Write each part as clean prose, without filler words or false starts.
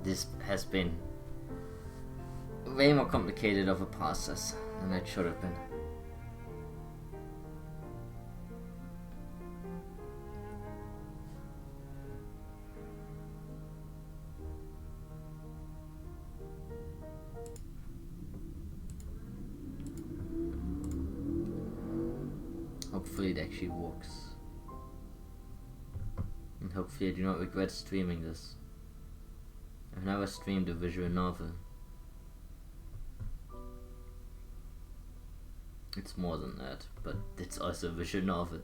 this has been way more complicated of a process than it should have been. Hopefully it actually works. And hopefully I do not regret streaming this. I've never streamed a visual novel. It's more than that, but it's also a visual novel.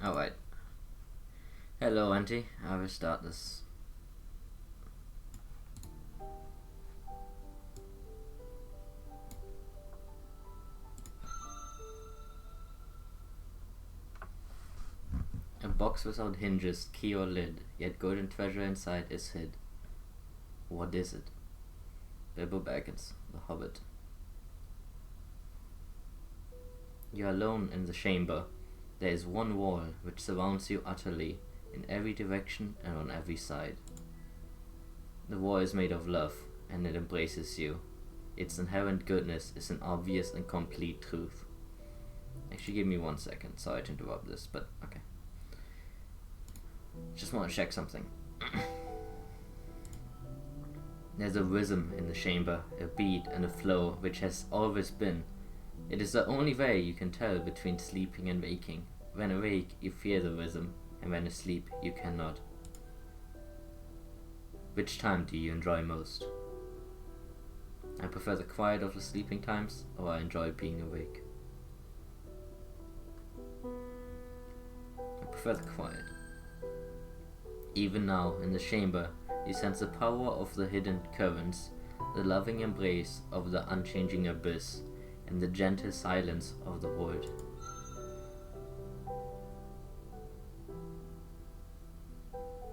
Alright. Hello, Auntie. I will start this. A box without hinges, key or lid, yet golden treasure inside is hid. What is it? Bilbo Baggins, The Hobbit. You are alone in the chamber. There is one wall which surrounds you utterly, in every direction and on every side. The wall is made of love, and it embraces you. Its inherent goodness is an obvious and complete truth. Actually, give me 1 second. Sorry to interrupt this, but okay. Just want to check something. There's a rhythm in the chamber, a beat and a flow which has always been. It is the only way you can tell between sleeping and waking. When awake, you feel the rhythm, and when asleep, you cannot. Which time do you enjoy most? I prefer the quiet of the sleeping times, or I enjoy being awake. I prefer the quiet. Even now, in the chamber, you sense the power of the hidden currents, the loving embrace of the unchanging abyss, and the gentle silence of the world.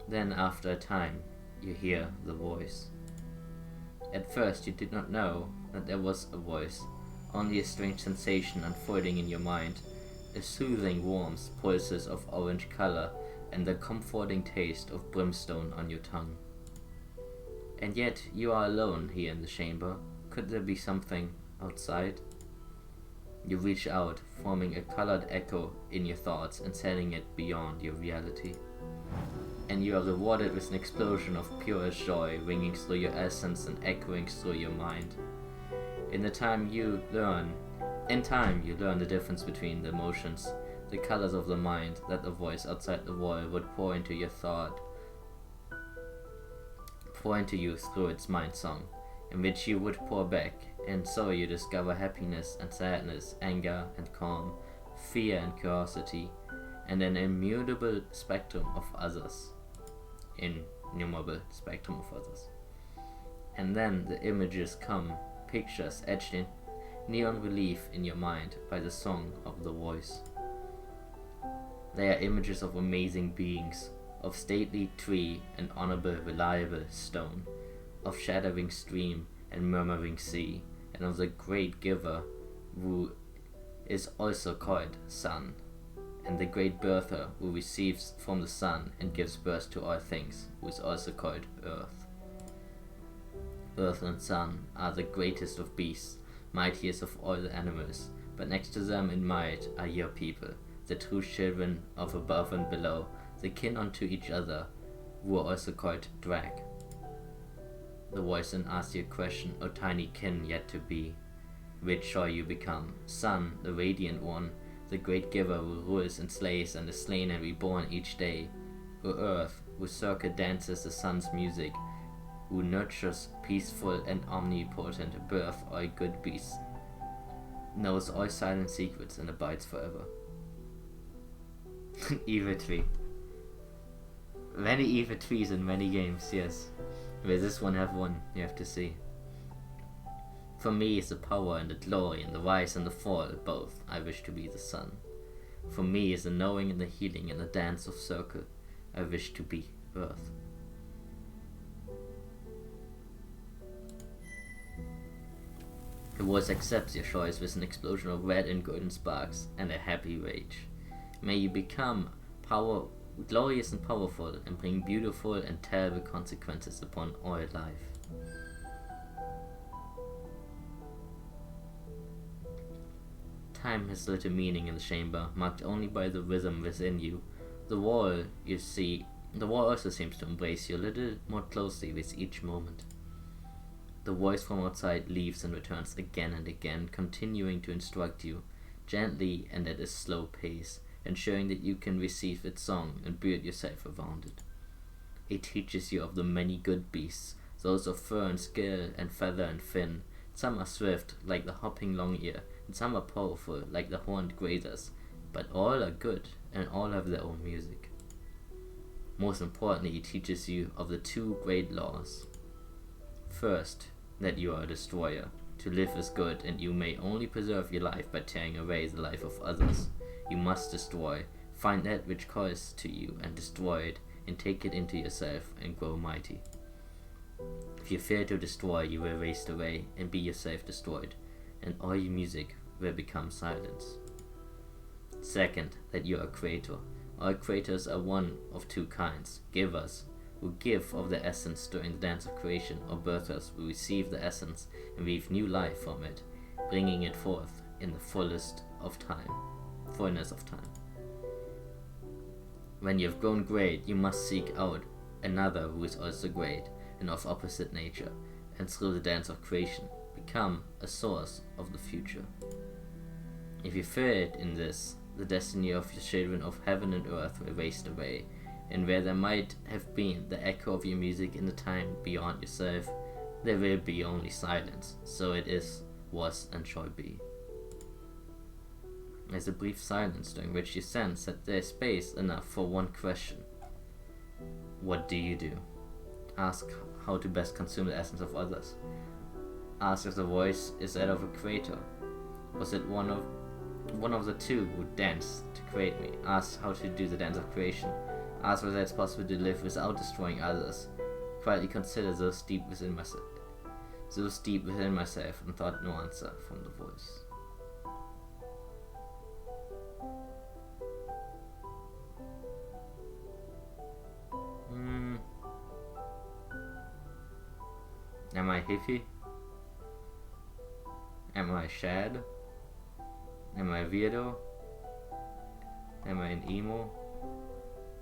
Then, after a time, you hear the voice. At first, you did not know that there was a voice, only a strange sensation unfolding in your mind, a soothing warmth, pulses of orange color, and the comforting taste of brimstone on your tongue. And yet, you are alone here in the chamber. Could there be something outside? You reach out, forming a colored echo in your thoughts and sending it beyond your reality. And you are rewarded with an explosion of purest joy ringing through your essence and echoing through your mind. In time you learn the difference between the emotions, the colors of the mind that the voice outside the wall would pour into your thought, pour into you through its mind song, in which you would pour back. And so you discover happiness and sadness, anger and calm, fear and curiosity, and an immutable spectrum of others. Innumerable spectrum of others. And then the images come, pictures etched in neon relief in your mind by the song of the voice. They are images of amazing beings, of stately tree and honorable reliable stone, of shattering stream and murmuring sea, and of the great giver who is also called Sun, and the great birther who receives from the sun and gives birth to all things, who is also called Earth. Earth and Sun are the greatest of beasts, mightiest of all the animals, but next to them in might are your people, the true children of above and below, the kin unto each other, who are also called Drag. The voice then asks you a question, O tiny kin yet to be. Which shall you become? Sun, the radiant one, the great giver who rules and slays and is slain and reborn each day. O Earth, whose circuit dances the sun's music, who nurtures peaceful and omnipotent birth all good beasts, knows all silent secrets and abides forever. Evil tree. Many evil trees in many games, yes. Will this one have one? You have to see. For me is the power and the glory and the rise and the fall, both. I wish to be the sun. For me is the knowing and the healing and the dance of circle. I wish to be earth. The voice accepts your choice with an explosion of red and golden sparks and a happy rage. May you become glorious and powerful, and bring beautiful and terrible consequences upon all life. Time has little meaning in the chamber, marked only by the rhythm within you. The wall also seems to embrace you a little more closely with each moment. The voice from outside leaves and returns again and again, continuing to instruct you, gently and at a slow pace, ensuring that you can receive its song and build yourself around it. It teaches you of the many good beasts, those of fur and scale and feather and fin. Some are swift, like the hopping long ear, and some are powerful, like the horned grazers, but all are good, and all have their own music. Most importantly, it teaches you of the two great laws. First, that you are a destroyer. To live is good, and you may only preserve your life by tearing away the life of others. You must destroy, find that which calls to you, and destroy it, and take it into yourself, and grow mighty. If you fail to destroy, you will waste away, and be yourself destroyed, and all your music will become silence. Second, that you are a creator. All creators are one of two kinds: givers, who give of their essence during the dance of creation, or birthers, who receive the essence and weave new life from it, bringing it forth in the fullness of time. When you have grown great, you must seek out another who is also great and of opposite nature, and through the dance of creation become a source of the future. If you fail in this, the destiny of the children of heaven and earth will waste away, and where there might have been the echo of your music in the time beyond yourself, there will be only silence. So it is, was, and shall be. There's a brief silence during which you sense that there is space enough for one question. What do you do? Ask how to best consume the essence of others. Ask if the voice is that of a creator. Was it one of the two who danced to create me? Ask how to do the dance of creation. Ask whether it's possible to live without destroying others. Quietly consider those deep within myself, and thought no answer from the voice. Am I hippie? Am I Shad? Am I weirdo? Am I an emo?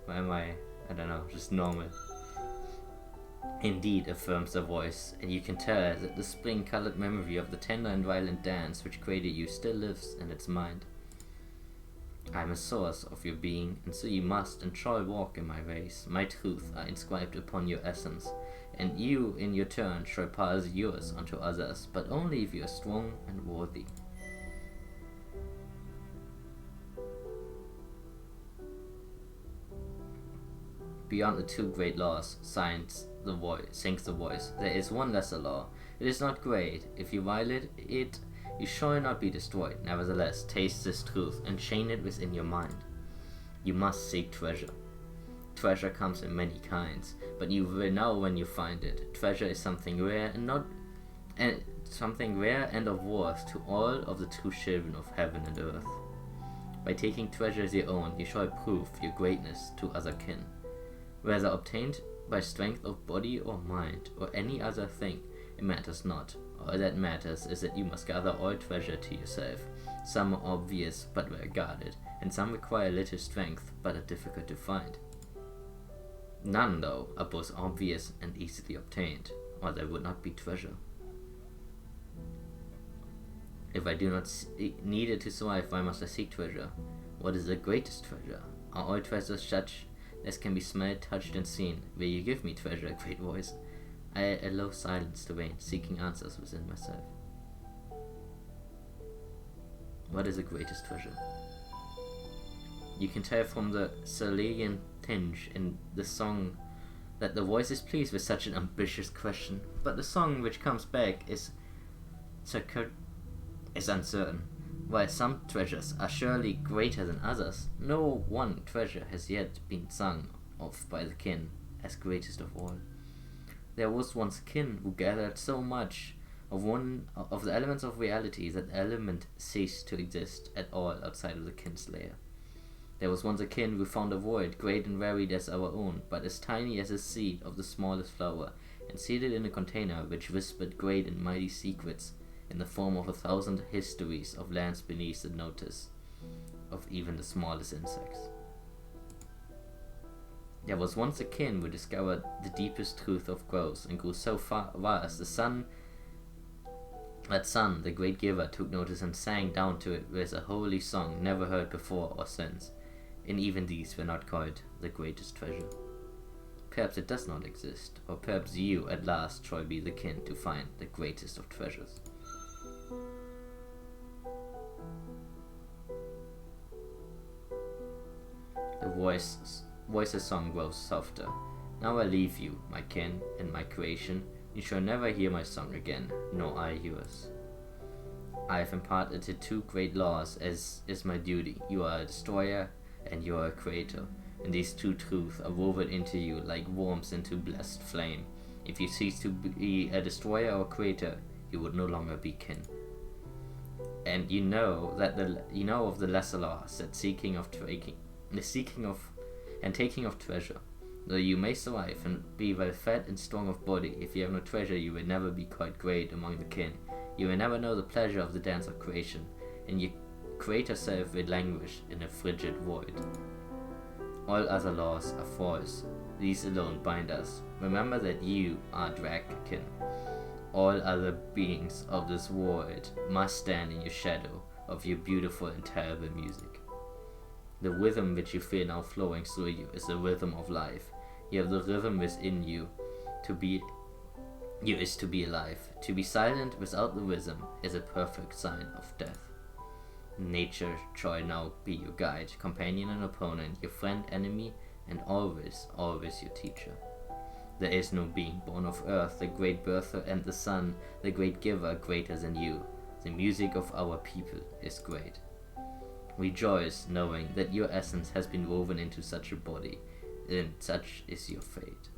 Or am I don't know, just normal? Indeed, affirms the voice, and you can tell that the spring-colored memory of the tender and violent dance which created you still lives in its mind. I am a source of your being, and so you must and shall walk in my ways. My truths are inscribed upon your essence, and you in your turn shall pass yours unto others, but only if you are strong and worthy. Beyond the two great laws, sings the voice. There is one lesser law. It is not great. If you violate it, you shall not be destroyed. Nevertheless, taste this truth and chain it within your mind. You must seek treasure. Treasure comes in many kinds, but you will know when you find it. Treasure is something rare and of worth to all of the true children of heaven and earth. By taking treasure as your own, you shall prove your greatness to other kin. Whether obtained by strength of body or mind, or any other thing, it matters not. All that matters is that you must gather all treasure to yourself. Some are obvious but well guarded, and some require little strength but are difficult to find. None, though, are both obvious and easily obtained, or there would not be treasure. If I do not need it to survive, why must I seek treasure? What is the greatest treasure? Are all treasures such as can be smelled, touched, and seen? Will you give me treasure, great voice? I allow silence to reign, seeking answers within myself. What is the greatest treasure? You can tell from the cerulean tinge in the song that the voice is pleased with such an ambitious question, but the song which comes back is uncertain. While some treasures are surely greater than others, no one treasure has yet been sung of by the kin as greatest of all. There was once a kin who gathered so much of one of the elements of reality that the element ceased to exist at all outside of the kin's lair. There was once a kin who found a void, great and varied as our own, but as tiny as a seed of the smallest flower, and seated in a container which whispered great and mighty secrets in the form of 1,000 histories of lands beneath the notice of even the smallest insects. There was once a kin who discovered the deepest truth of growth and grew so vast that sun, the great giver, took notice and sang down to it with a holy song never heard before or since, and even these were not called the greatest treasure. Perhaps it does not exist, or perhaps you at last shall be the kin to find the greatest of treasures. The voice's song grows softer. Now I leave you, my kin, and my creation. You shall never hear my song again, nor I yours. I have imparted it two great laws, as is my duty. You are a destroyer, and you are a creator, and these two truths are woven into you like worms into blessed flame. If you cease to be a destroyer or creator, you would no longer be kin. And you know of the lesser laws, that taking of treasure. Though you may survive and be well fed and strong of body, if you have no treasure, you will never be quite great among the kin. You will never know the pleasure of the dance of creation, and your creator self will languish in a frigid void. All other laws are false. These alone bind us. Remember that you are Drakenkin. All other beings of this world must stand in your shadow of your beautiful and terrible music. The rhythm which you feel now flowing through you is the rhythm of life. You have the rhythm within you. To be alive. To be silent without the rhythm is a perfect sign of death. Nature shall now be your guide, companion and opponent, your friend, enemy, and always, always your teacher. There is no being born of earth, the great birther, and the sun, the great giver, greater than you. The music of our people is great. Rejoice knowing that your essence has been woven into such a body, and such is your fate.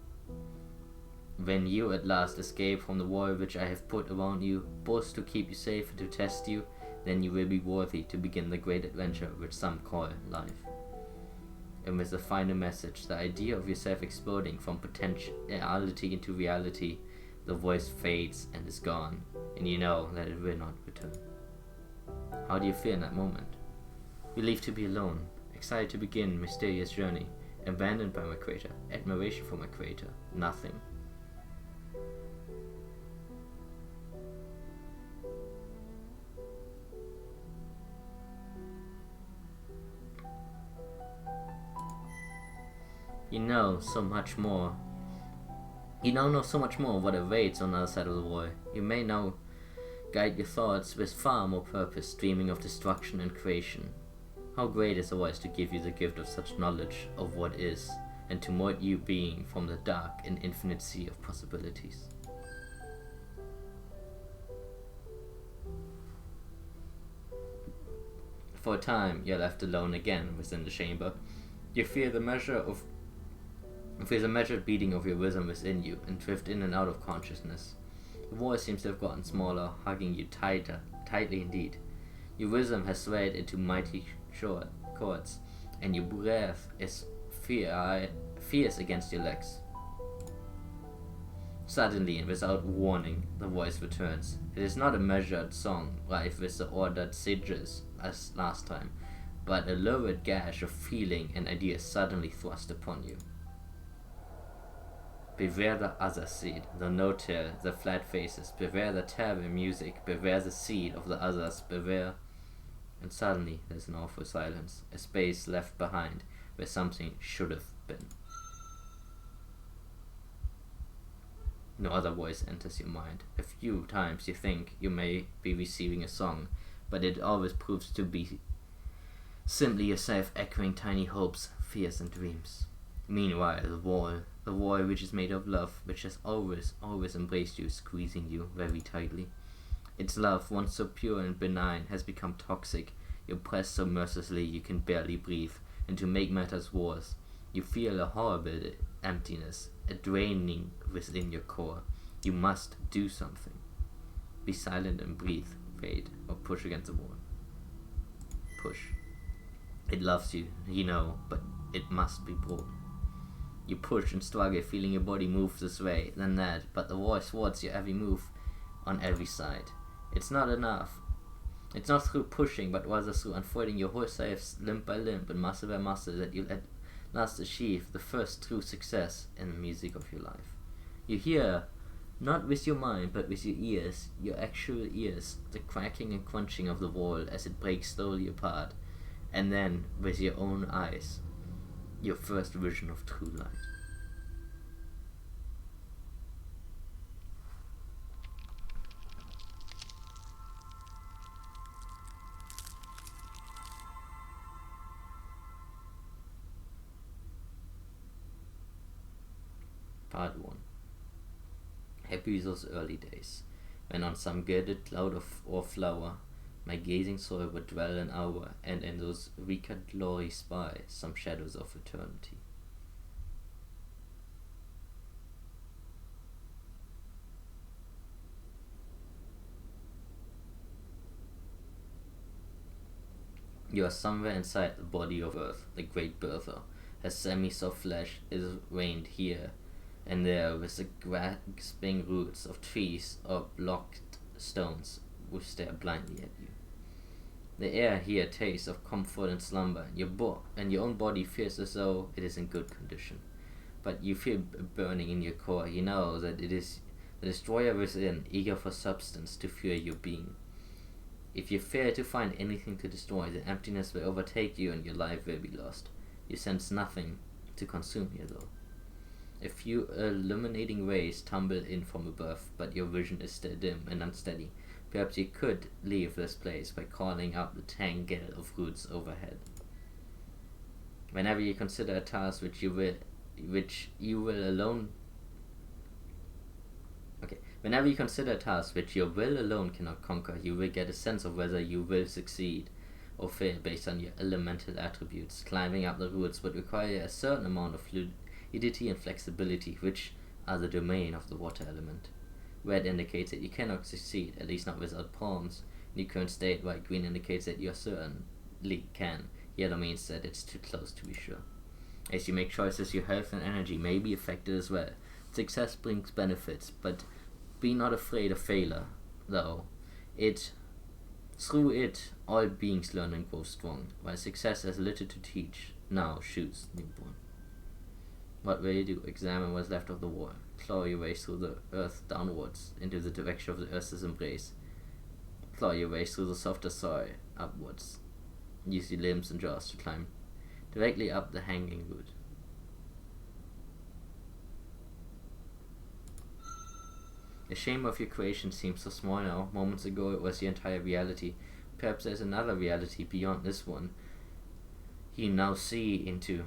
When you at last escape from the wall which I have put around you, both to keep you safe and to test you, then you will be worthy to begin the great adventure which some call life. And with the final message, the idea of yourself exploding from potentiality into reality, the voice fades and is gone, and you know that it will not return. How do you feel in that moment? Relieved to be alone, excited to begin mysterious journey, abandoned by my creator, admiration for my creator, nothing. You know so much more. You now know so much more of what awaits on the other side of the wall. You may now guide your thoughts with far more purpose, dreaming of destruction and creation. How great is the voice to give you the gift of such knowledge of what is, and to mold you being from the dark and infinite sea of possibilities. For a time, you're left alone again within the chamber. You feel the measured beating of your rhythm within you, and drift in and out of consciousness. The voice seems to have gotten smaller, hugging you tightly indeed. Your rhythm has swayed into mighty short chords, and your breath is fierce against your legs. Suddenly and without warning, the voice returns. It is not a measured song, rife with the ordered sigils as last time, but a lurid gash of feeling and ideas suddenly thrust upon you. Beware the other seed, the no-till, the flat faces, beware the terrible music, beware the seed of the others, beware. And suddenly there's an awful silence, a space left behind where something should have been. No other voice enters your mind. A few times you think you may be receiving a song, but it always proves to be simply yourself echoing tiny hopes, fears, and dreams. Meanwhile, the wall which is made of love, which has always, always embraced you, squeezing you very tightly. Its love, once so pure and benign, has become toxic. You press so mercilessly you can barely breathe, and to make matters worse, you feel a horrible emptiness, a draining within your core. You must do something. Be silent and breathe, fade, or push against the wall. Push. It loves you, you know, but it must be broken. You push and struggle, feeling your body move this way, then that, but the wall thwarts your every move on every side. It's not enough. It's not through pushing, but rather through unfolding your whole self limb by limb and muscle by muscle that you'll at last achieve the first true success in the music of your life. You hear, not with your mind, but with your ears, your actual ears, the cracking and crunching of the wall as it breaks slowly apart, and then, with your own eyes, your first vision of true light. Part 1. Happy those early days, when on some gilded cloud or flower, my gazing soul would dwell an hour, and in those weaker glories spy some shadows of eternity. You are somewhere inside the body of Earth, the great birther. Her semi-soft flesh is veined here and there with the grasping roots of trees or blocked stones which stare blindly at you. The air here tastes of comfort and slumber, and your own body feels as though it is in good condition. But you feel burning in your core. You know that it is the destroyer within, eager for substance to fuel your being. If you fail to find anything to destroy, the emptiness will overtake you and your life will be lost. You sense nothing to consume you, though. A few illuminating rays tumble in from above, but your vision is still dim and unsteady. Perhaps you could leave this place by calling up the tangle of roots overhead. Whenever you consider a task which you will alone Whenever you consider a task which your will alone cannot conquer, you will get a sense of whether you will succeed or fail based on your elemental attributes. Climbing up the roots would require a certain amount of fluidity and flexibility, which are the domain of the water element. Red indicates that you cannot succeed, at least not without palms, in your current state, while green indicates that you certainly can. Yellow means that it's too close to be sure. As you make choices, your health and energy may be affected as well. Success brings benefits, but be not afraid of failure, though. Through it, all beings learn and grow strong, while success has little to teach. Now choose, newborn. What will you do? Examine what's left of the wall. Claw your way through the earth downwards, into the direction of the earth's embrace. Claw your way through the softer soil, upwards. Use your limbs and jaws to climb directly up the hanging root. The shame of your creation seems so small now. Moments ago it was your entire reality. Perhaps there's another reality beyond this one you now see into.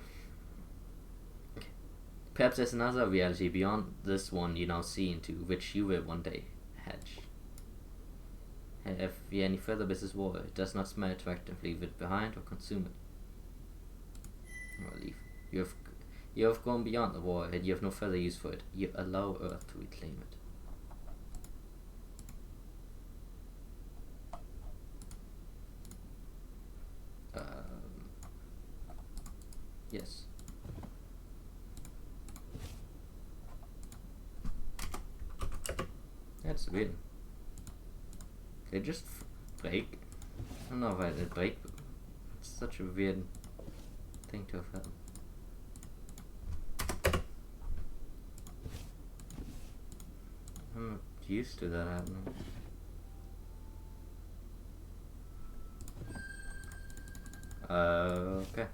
Perhaps there's another reality beyond this one you now see into, which you will one day hatch. Have you any further business wall? It does not smell attractive. Leave it behind or consume it. Or leave. You have gone beyond the wall and you have no further use for it. You allow Earth to reclaim it. Yes. That's weird. They just break. I don't know why they break. It's such a weird thing to have happened. I'm not used to that happening. Okay.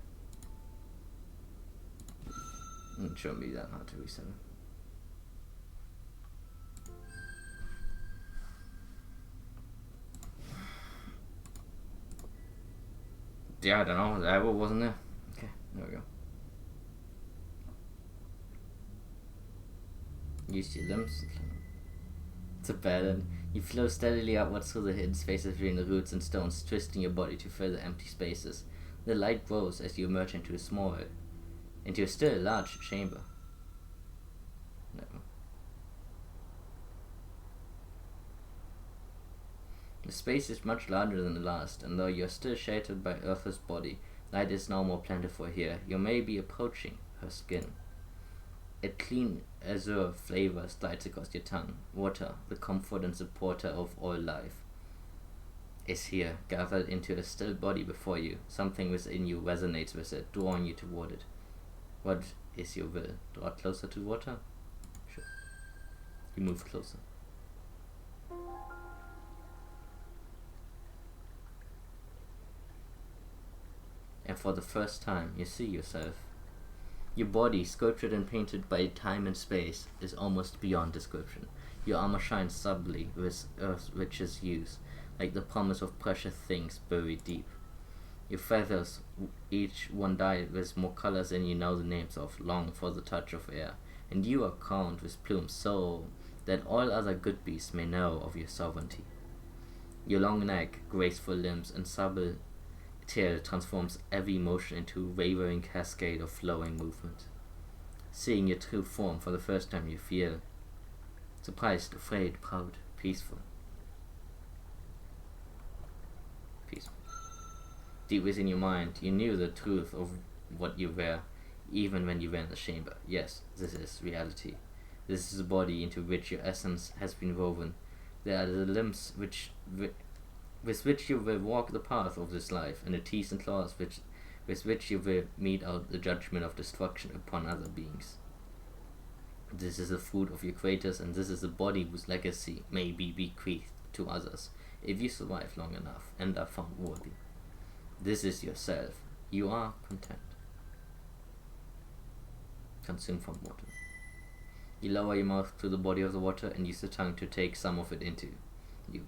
It shouldn't be that hard to reset it. Yeah, I don't know. The arrow wasn't there. Okay, there we go. Use your limbs to pattern. You flow steadily upwards through the hidden spaces between the roots and stones, twisting your body to fill the empty spaces. The light grows as you emerge into a still large chamber. No. The space is much larger than the last, and though you are still sheltered by Earth's body, light is now more plentiful here. You may be approaching her skin. A clean azure flavor slides across your tongue. Water, the comfort and supporter of all life, is here, gathered into a still body before you. Something within you resonates with it, drawing you toward it. What is your will? Draw closer to water? Sure. You move closer. And for the first time, you see yourself. Your body, sculptured and painted by time and space, is almost beyond description. Your armor shines subtly with Earth's richest hues, like the promise of precious things buried deep. Your feathers, each one dyed with more colors than you know the names of, long for the touch of air, and you are crowned with plumes so that all other good beasts may know of your sovereignty. Your long neck, graceful limbs, and supple tail transforms every motion into a wavering cascade of flowing movement. Seeing your true form for the first time, you feel surprised, afraid, proud, peaceful. Peaceful. Deep within your mind, you knew the truth of what you were, even when you were in the chamber. Yes, this is reality. This is the body into which your essence has been woven. There are the limbs with which you will walk the path of this life, and the teeth and claws with which you will mete out the judgment of destruction upon other beings. This is the fruit of your creators, and this is the body whose legacy may be bequeathed to others, if you survive long enough and are found worthy. This is yourself. You are content. Consume from water. You lower your mouth to the body of the water and use the tongue to take some of it into you.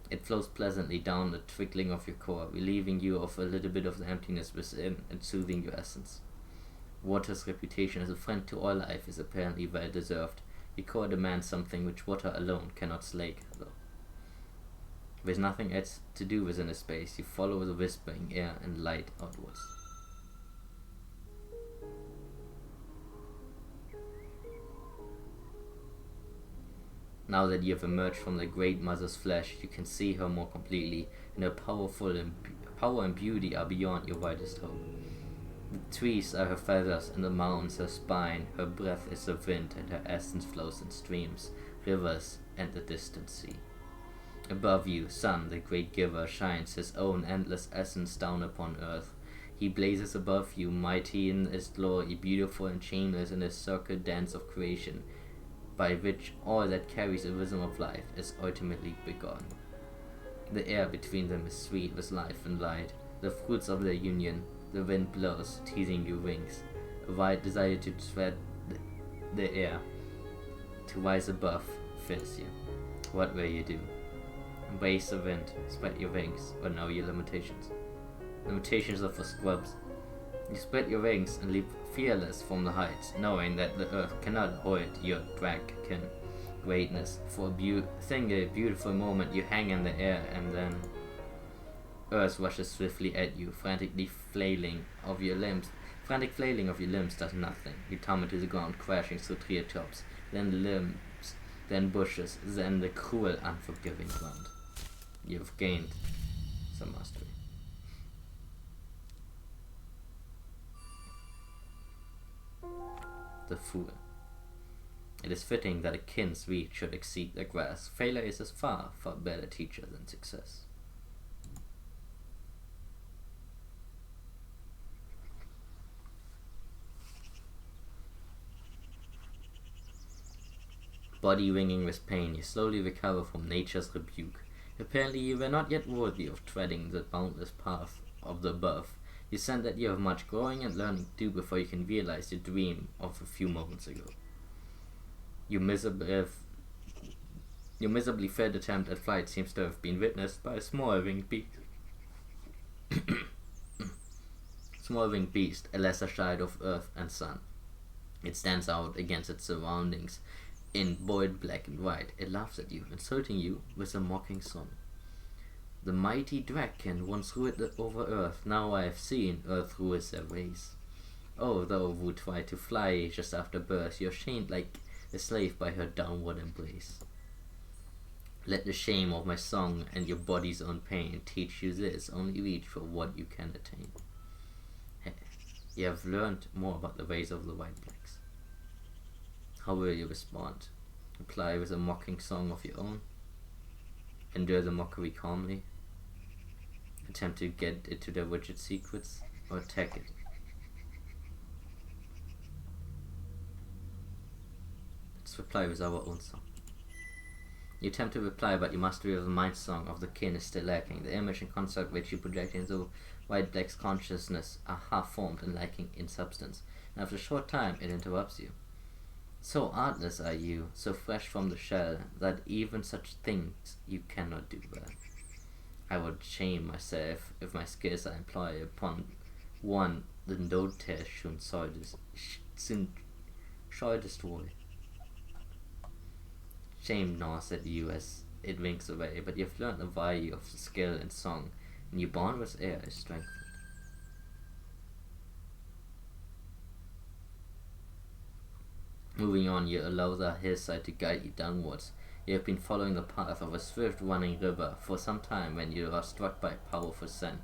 It flows pleasantly down the trickling of your core, relieving you of a little bit of the emptiness within and soothing your essence. Water's reputation as a friend to all life is apparently well deserved. Your core demands something which water alone cannot slake, though. With nothing else to do within the space, you follow the whispering air and light outwards. Now that you have emerged from the great mother's flesh, you can see her more completely, and her power and beauty are beyond your wildest hope. The trees are her feathers, and the mountains her spine. Her breath is the wind, and her essence flows in streams, rivers, and the distant sea. Above you, sun, the great giver, shines his own endless essence down upon earth. He blazes above you, mighty in his glory, beautiful and chainless in his circuit dance of creation, by which all that carries a rhythm of life is ultimately begun. The air between them is sweet with life and light, the fruits of their union. The wind blows, teasing your wings. A wild desire to tread the air, to rise above, fills you. What will you do? Embrace the wind, spread your wings, or know your limitations. Limitations are for scrubs. You spread your wings and leap fearless from the heights, knowing that the earth cannot hold your dragon greatness. For a single beautiful moment you hang in the air, and then earth rushes swiftly at you, frantic flailing of your limbs does nothing. You tumble to the ground, crashing through treetops, then limbs, then bushes, then the cruel, unforgiving ground. You've gained some mastery. The fool. It is fitting that a king's reach should exceed the grass. Failure is a far better teacher than success. Body ringing with pain, you slowly recover from nature's rebuke. Apparently you were not yet worthy of treading the boundless path of the above. You sense that you have much growing and learning to do before you can realize your dream of a few moments ago. Your miserably failed attempt at flight seems to have been witnessed by a small winged beast, a lesser child of earth and sun. It stands out against its surroundings, in bold black and white, it laughs at you, insulting you with a mocking song. The mighty dragon once ruled over earth, now I have seen earth rules their ways. Oh, thou who try to fly just after birth, you're chained like a slave by her downward embrace. Let the shame of my song and your body's own pain teach you this, only reach for what you can attain. You have learned more about the ways of the White Blacks. How will you respond? Reply with a mocking song of your own? Endure the mockery calmly? Attempt to get it to their rigid secrets? Or attack it? Let's reply with our own song. You attempt to reply, but your mastery of the mind song of the kin is still lacking. The image and concept which you project into White Black's consciousness are half-formed and lacking in substance, and after a short time it interrupts you. So artless are you, so fresh from the shell, that even such things you cannot do well. I would shame myself if my skills I employ upon one the no test soon shall destroy. Shame gnaws at you as it winks away, but you've learned the value of skill and song, and your bond with air is strengthened. Moving on, you allow the hillside to guide you downwards. You have been following the path of a swift running river for some time when you are struck by a powerful scent.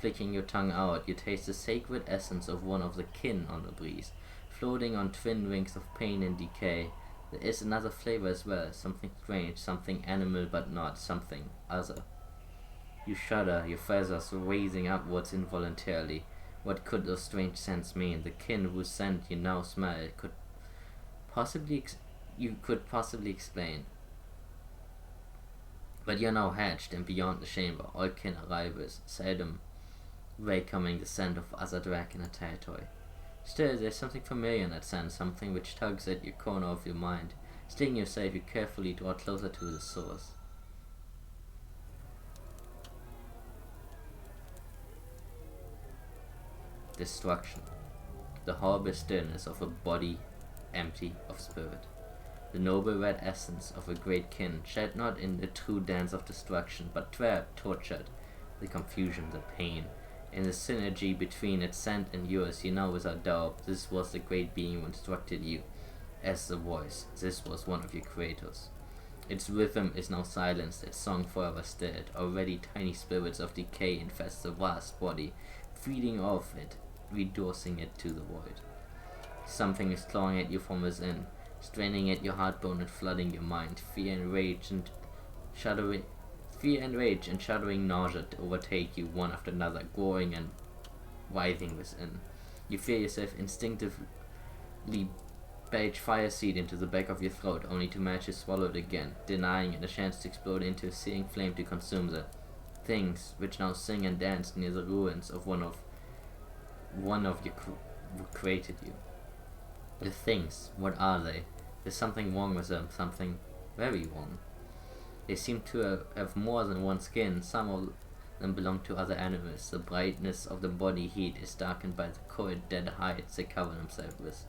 Flicking your tongue out, you taste the sacred essence of one of the kin on the breeze, floating on twin wings of pain and decay. There is another flavor as well, something strange, something animal but not, something other. You shudder, your feathers raising upwards involuntarily. What could those strange scents mean? The kin whose scent you now smell could possibly explain. But you're now hatched and beyond the chamber. All kin arrivals seldom welcoming the scent of other dragon in a territory. Still, there's something familiar in that scent, something which tugs at your corner of your mind. Stilling yourself, you carefully draw closer to the source. Destruction. The horrible stillness of a body empty of spirit. The noble red essence of a great kin, shed not in the true dance of destruction, but tortured, the confusion, the pain. In the synergy between its scent and yours, you know without doubt, this was the great being who instructed you as the voice. This was one of your creators. Its rhythm is now silenced, its song forever stilled. Already tiny spirits of decay infest the vast body, feeding off it, reducing it to the void. Something is clawing at you from within, straining at your heartbone and flooding your mind. Fear and rage and shuddering nausea to overtake you one after another, growing and writhing within. You feel yourself instinctively belch fire seed into the back of your throat, only to manage to swallow it again, denying it a chance to explode into a searing flame to consume the things which now sing and dance near the ruins of one of you who created you. The things, what are they? There's something wrong with them, something very wrong. They seem to have more than one skin. Some of them belong to other animals. The brightness of the body heat is darkened by the cold, dead hides they cover themselves with.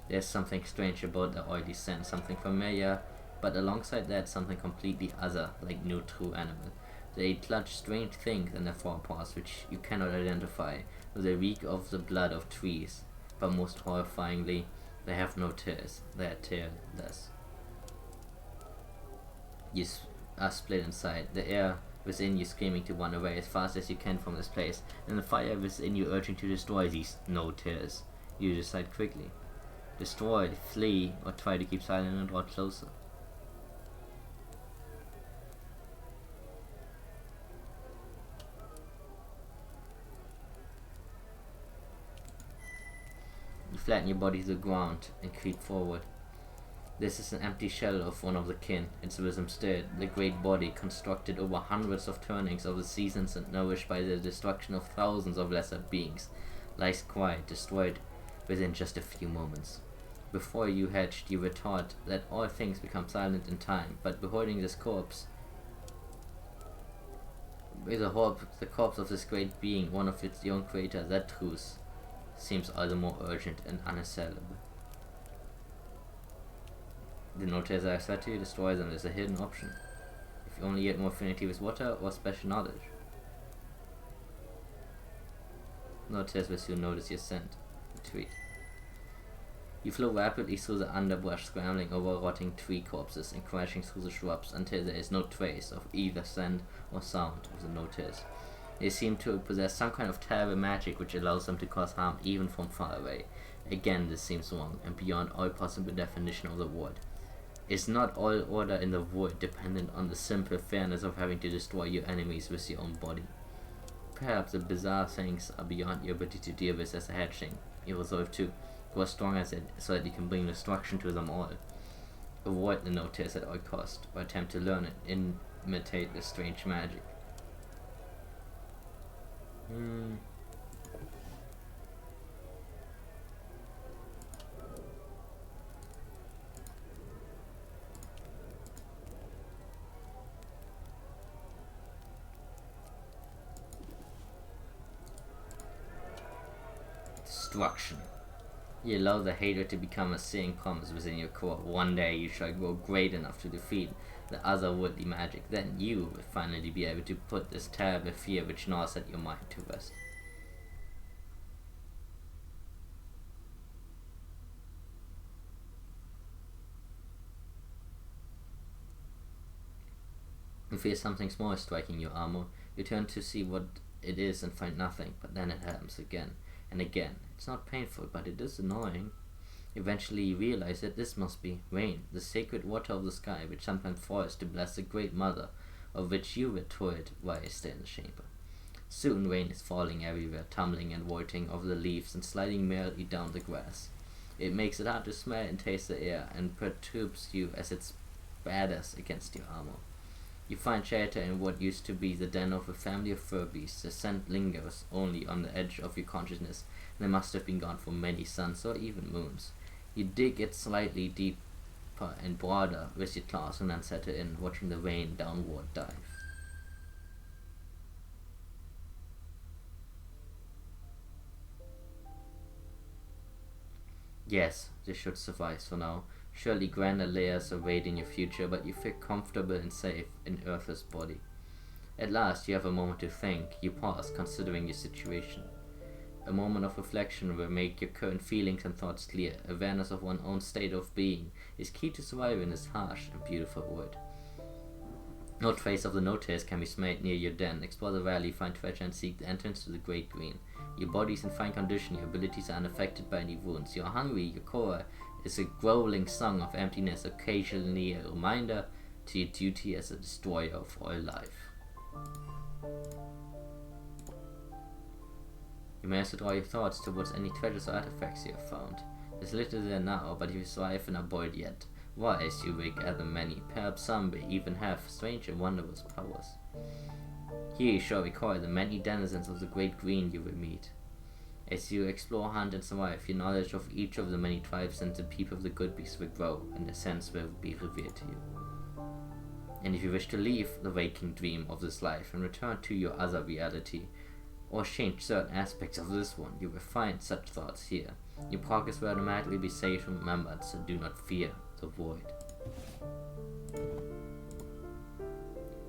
There's something strange about the oily scent, something familiar, but alongside that something completely other, like no true animal. They clutch strange things in their forepaws which you cannot identify. They reek of the blood of trees, but most horrifyingly, they have no tears. They are tearless. You are split inside, the air within you screaming to run away as fast as you can from this place, and the fire within you urging to destroy these no tears. You decide quickly. Destroy, flee, or try to keep silent and draw closer. You flatten your body to the ground and creep forward. This is an empty shell of one of the kin, its rhythm stirred, the great body constructed over hundreds of turnings of the seasons and nourished by the destruction of thousands of lesser beings, lies quiet, destroyed within just a few moments. Before you hatched, you were taught that all things become silent in time, but beholding this corpse, the corpse of this great being, one of its own creator, that truth seems all the more urgent and unassailable. The notes are set to destroy them is a hidden option. If you only get more affinity with water or special knowledge. Notice as you notice your scent. Retreat. You flow rapidly through the underbrush, scrambling over rotting tree corpses and crashing through the shrubs until there is no trace of either scent or sound of the notice. They seem to possess some kind of terrible magic which allows them to cause harm even from far away. Again, this seems wrong and beyond all possible definition of the word. Is not all order in the void dependent on the simple fairness of having to destroy your enemies with your own body? Perhaps the bizarre things are beyond your ability to deal with as a hatchling. You resolve to grow strong as it so that you can bring destruction to them all. Avoid the notice at all cost, or attempt to learn it and imitate the strange magic. Destruction. You allow the hater to become a seeing promise within your core. One day you shall grow great enough to defeat the otherworldly magic. Then you will finally be able to put this terrible fear which gnaws at your mind to rest. You feel something small striking your armor. You turn to see what it is and find nothing, but then it happens again and again. It's not painful, but it is annoying. Eventually you realize that this must be rain, the sacred water of the sky, which sometimes falls to bless the great mother, of which you were told while you stay in the chamber. Soon rain is falling everywhere, tumbling and vaulting over the leaves and sliding merrily down the grass. It makes it hard to smell and taste the air, and perturbs you as it spatters against your armor. You find shelter in what used to be the den of a family of fur beasts. The scent lingers only on the edge of your consciousness, and they must have been gone for many suns or even moons. You dig it slightly deeper and broader with your claws and then settle in, watching the rain downward dive. Yes, this should suffice for now. Surely grander layers await in your future, but you feel comfortable and safe in Earth's body. At last you have a moment to think. You pause, considering your situation. A moment of reflection will make your current feelings and thoughts clear. Awareness of one's own state of being is key to survival in this harsh and beautiful world. No trace of the notice can be smelled near your den. Explore the valley, find treasure and seek the entrance to the Great Green. Your body is in fine condition, your abilities are unaffected by any wounds. You are hungry, your core is a growling song of emptiness, occasionally a reminder to your duty as a destroyer of all life. You may also draw your thoughts towards any treasures or artifacts you have found. There's little there now, but you thrive and are bold yet. Wise, you will gather many, perhaps some may even have strange and wondrous powers. Here you shall recall the many denizens of the Great Green you will meet. As you explore, hunt, and survive, your knowledge of each of the many tribes and the people of the good beasts will grow, and their sense will be revealed to you. And if you wish to leave the waking dream of this life and return to your other reality, or change certain aspects of this one, you will find such thoughts here. Your progress will automatically be safe and remembered, so do not fear the void.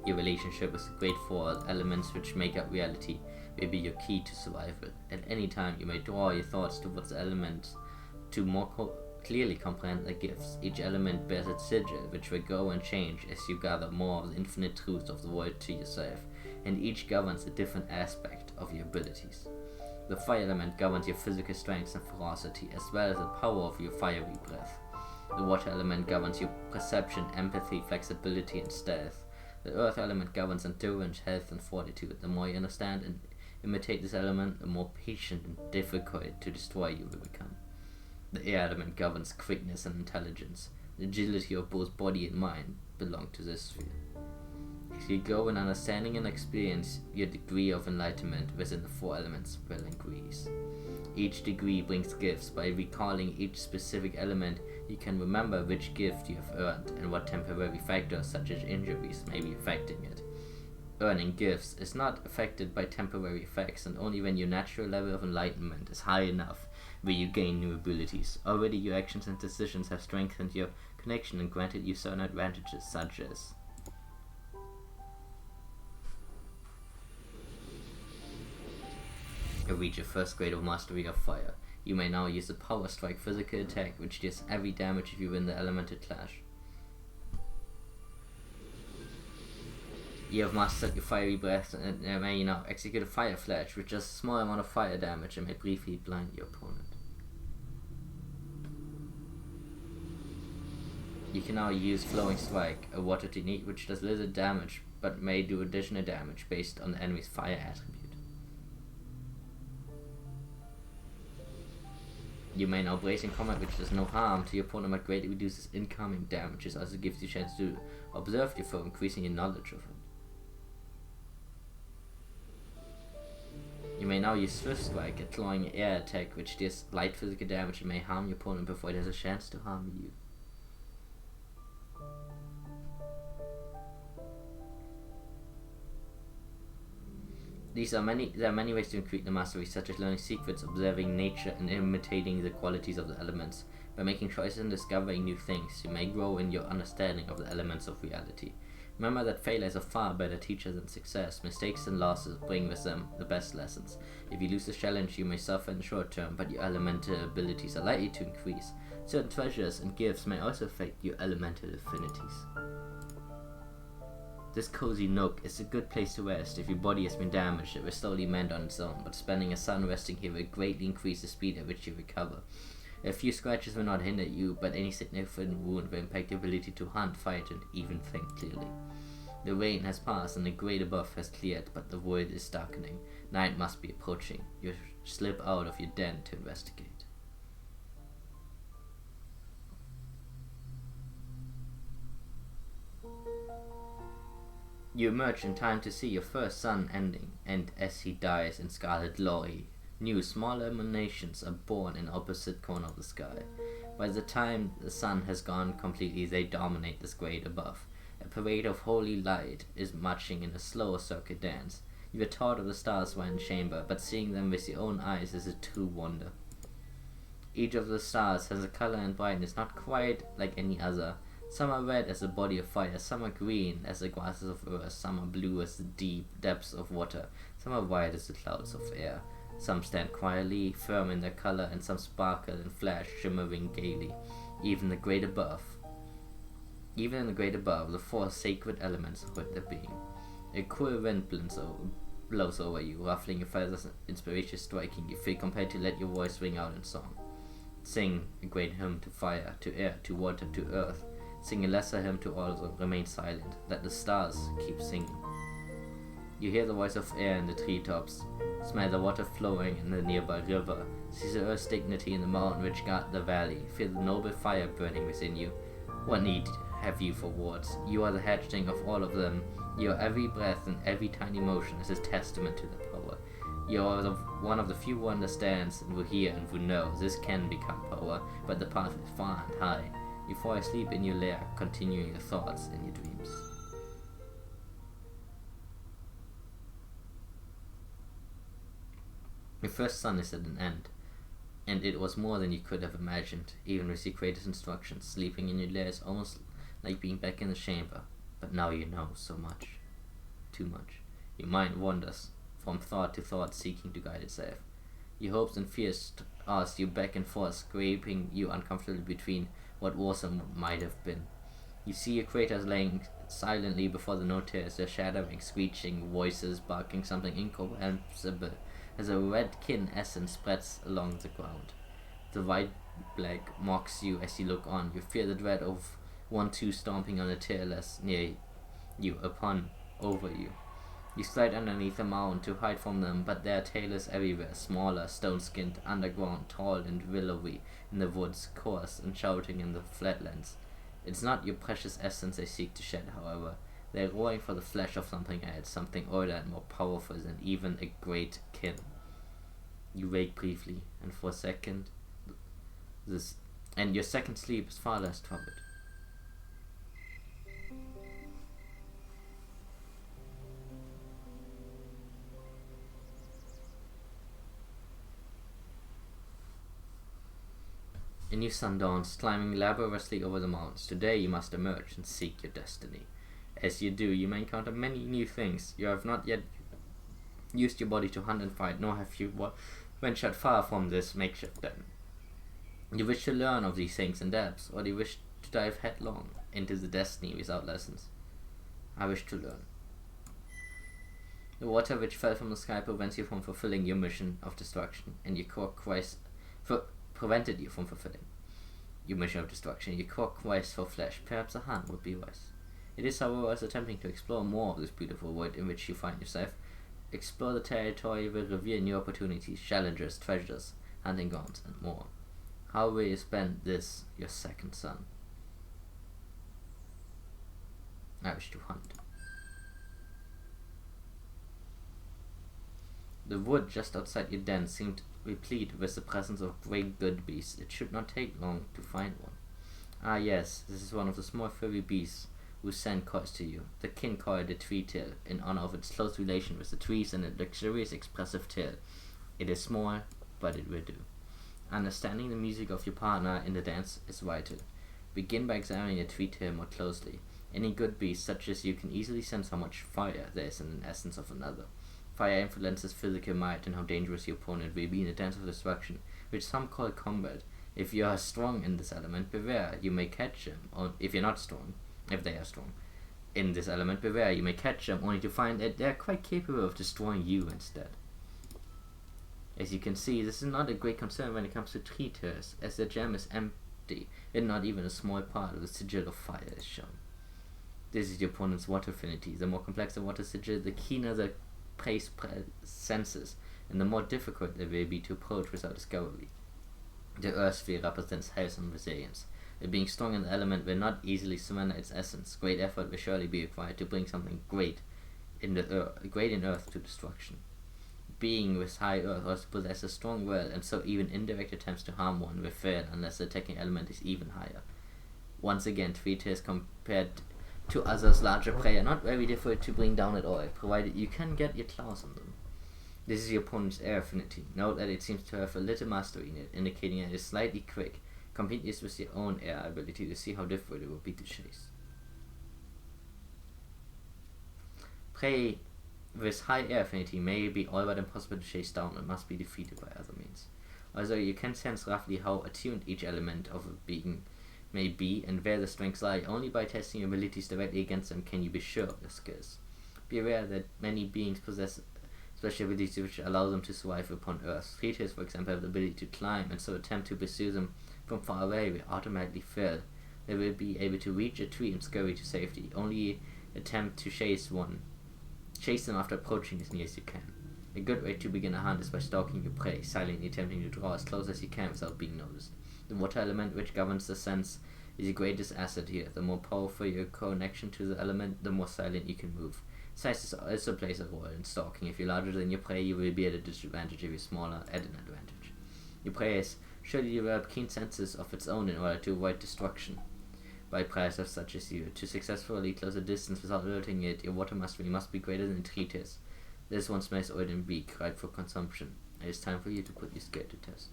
Your relationship with the great four elements which make up reality will be your key to survival. At any time you may draw your thoughts towards the elements to more clearly comprehend their gifts. Each element bears its sigil, which will grow and change as you gather more of the infinite truth of the world to yourself, and each governs a different aspect of your abilities. The fire element governs your physical strength and ferocity, as well as the power of your fiery breath. The water element governs your perception, empathy, flexibility, and stealth. The earth element governs endurance, health, and fortitude. The more you understand and imitate this element, the more patient and difficult to destroy you will become. The air element governs quickness and intelligence. The agility of both body and mind belong to this sphere. As you grow in understanding and experience, your degree of enlightenment within the four elements will increase. Each degree brings gifts. By recalling each specific element, you can remember which gift you have earned and what temporary factors such as injuries may be affecting it. Earning gifts is not affected by temporary effects, and only when your natural level of enlightenment is high enough will you gain new abilities. Already your actions and decisions have strengthened your connection and granted you certain advantages such as you reach your first grade of mastery of fire. You may now use a power strike physical attack which deals heavy damage if you win the elemental clash. You have mastered your fiery breath and may now execute a fire flash with just a small amount of fire damage and may briefly blind your opponent. You can now use Flowing Strike, a water technique which does little damage but may do additional damage based on the enemy's fire attribute. You may now brace in combat which does no harm to your opponent but greatly reduces incoming damage. It also gives you a chance to observe your foe, increasing your knowledge of it. You may now use Swift Strike, a clawing air attack which deals light physical damage and may harm your opponent before it has a chance to harm you. There are many ways to increase the mastery, such as learning secrets, observing nature, and imitating the qualities of the elements. By making choices and discovering new things, you may grow in your understanding of the elements of reality. Remember that failure is a far better teacher than success. Mistakes and losses bring with them the best lessons. If you lose a challenge, you may suffer in the short term, but your elemental abilities are likely to increase. Certain treasures and gifts may also affect your elemental affinities. This cozy nook is a good place to rest. If your body has been damaged, it will slowly mend on its own, but spending a sun resting here will greatly increase the speed at which you recover. A few scratches will not hinder you, but any significant wound will impact your ability to hunt, fight, and even think clearly. The rain has passed and the great above has cleared, but the void is darkening. Night must be approaching. You slip out of your den to investigate. You emerge in time to see your first sun ending, and as he dies in scarlet glory, new smaller emanations are born in opposite corner of the sky. By the time the sun has gone completely, they dominate this grade above. A parade of holy light is marching in a slow circuit dance. You are taught of the stars while in chamber, but seeing them with your own eyes is a true wonder. Each of the stars has a color and brightness not quite like any other. Some are red as the body of fire, some are green as the grasses of earth, some are blue as the deep depths of water, some are white as the clouds of air. Some stand quietly, firm in their color, and some sparkle and flash, shimmering gaily. Even in the great above, the four sacred elements hold their being. A cool wind blows over you, ruffling your feathers, inspiration striking. You feel compelled to let your voice ring out in song. Sing a great hymn to fire, to air, to water, to earth. Sing a lesser hymn to all of them. Remain silent. Let the stars keep singing. You hear the voice of air in the treetops. Smell the water flowing in the nearby river. See the earth's dignity in the mountain which guard the valley. Feel the noble fire burning within you. What need have you for words? You are the hatchling of all of them. Your every breath and every tiny motion is a testament to their power. You are one of the few who understands and who hear and who know this can become power, but the path is far and high. You fall asleep in your lair, continuing your thoughts in your dreams. Your first sun is at an end, and it was more than you could have imagined. Even with your greatest instructions, sleeping in your lair is almost like being back in the chamber. But now you know so much. Too much. Your mind wanders from thought to thought, seeking to guide itself. Your hopes and fears toss you back and forth, scraping you uncomfortably between what was and what might have been. You see your creators laying silently before the notice, their shattering, screeching voices barking something incomprehensible as a red-kin essence spreads along the ground. The white black mocks you as you look on. You fear the dread of 1-2 stomping on a tailless near you, over you. You slide underneath a mound to hide from them, but there are tailors everywhere, smaller, stone-skinned, underground, tall and willowy in the woods, coarse and shouting in the flatlands. It's not your precious essence they seek to shed, however. They are roaring for the flesh of something else, something older and more powerful than even a great kin. You wake briefly, and for a second, your second sleep is far less troubled. In new sun dawns, climbing laboriously over the mountains. Today you must emerge and seek your destiny. As you do, you may encounter many new things. You have not yet used your body to hunt and fight, nor have you ventured far from this makeshift den. You wish to learn of these things in depth, or do you wish to dive headlong into the destiny without lessons? I wish to learn. The water which fell from the sky prevents you from fulfilling your mission of destruction, and your core quest prevented you from fulfilling your mission of destruction. Your core quest for flesh, perhaps a hunt would be wise. It is, however, worth attempting to explore more of this beautiful world in which you find yourself. Explore the territory will reveal new opportunities, challenges, treasures, hunting grounds, and more. How will you spend this, your second son? I wish to hunt. The wood just outside your den seemed replete with the presence of great good beasts. It should not take long to find one. Ah yes, this is one of the small furry beasts whose scent calls to you. The kin call it a tree tail, in honor of its close relation with the trees and its luxurious expressive tail. It is small, but it will do. Understanding the music of your partner in the dance is vital. Begin by examining the tree tail more closely. Any good beast such as you can easily sense how much fire there is in the essence of another. Fire influences physical might and how dangerous your opponent will be in a dance of destruction, which some call combat. If you are strong in this element, beware, you may catch him, or if you're not strong, if they are strong in this element, beware, you may catch them only to find that they are quite capable of destroying you instead. As you can see, this is not a great concern when it comes to tree tails, as the gem is empty, and not even a small part of the sigil of fire is shown. This is your opponent's water affinity. The more complex the water sigil, the keener the prey's senses, and the more difficult it will be to approach without discovery. The earth sphere represents health and resilience. Being strong in the element will not easily surrender its essence. Great effort will surely be required to bring something great in earth to destruction. Being with high earth also possesses strong will, and so even indirect attempts to harm one will fail unless the attacking element is even higher. Once again, tree tails compared to others larger prey are not very difficult to bring down at all, provided you can get your claws on them. This is your opponent's air affinity. Note that it seems to have a little mastery in it, indicating that it is slightly quick. Compete this with your own air ability to see how difficult it will be to chase. Prey with high air affinity may be all but impossible to chase down and must be defeated by other means. Although you can sense roughly how attuned each element of a being may be and where the strengths lie, only by testing your abilities directly against them can you be sure of their skills. Be aware that many beings possess special abilities which allow them to survive upon Earth. Tree tails, for example, have the ability to climb, and so attempt to pursue them from far away will automatically fail. They will be able to reach a tree and scurry to safety. Only attempt to chase them after approaching as near as you can. A good way to begin a hunt is by stalking your prey, silently attempting to draw as close as you can without being noticed. The water element, which governs the sense, is your greatest asset here. The more powerful your connection to the element, the more silent you can move. Size also plays a role in stalking. If you're larger than your prey, you will be at a disadvantage. If you're smaller, at an advantage. Your prey has surely developed keen senses of its own in order to avoid destruction by predators such as you. To successfully close a distance without alerting it, your water mastery must be greater than tree tails. This one smells old and weak, ripe for consumption. It is time for you to put your skill to test.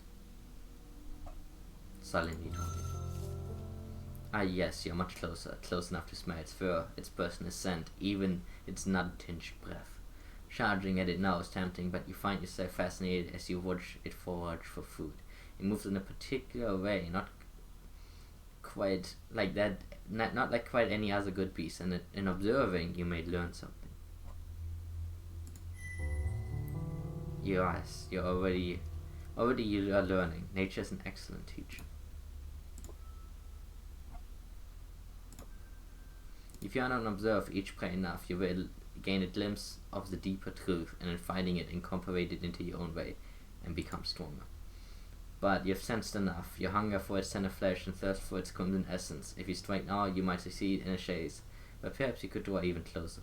Silently talking. Ah yes, you're much closer, close enough to smell its fur, its personal scent, even its nut-tinged breath. Charging at it now is tempting, but you find yourself fascinated as you watch it forage for food. It moves in a particular way, not quite like that, not like quite any other good beast, and in observing you may learn something. Yes, you are learning. Nature is an excellent teacher. If you are not observe each prey enough, you will gain a glimpse of the deeper truth, and in finding it, incorporate it into your own way, and become stronger. But you have sensed enough. Your hunger for its tender flesh and thirst for its crimson essence. If you strike now, you might succeed in a chase, but perhaps you could draw even closer.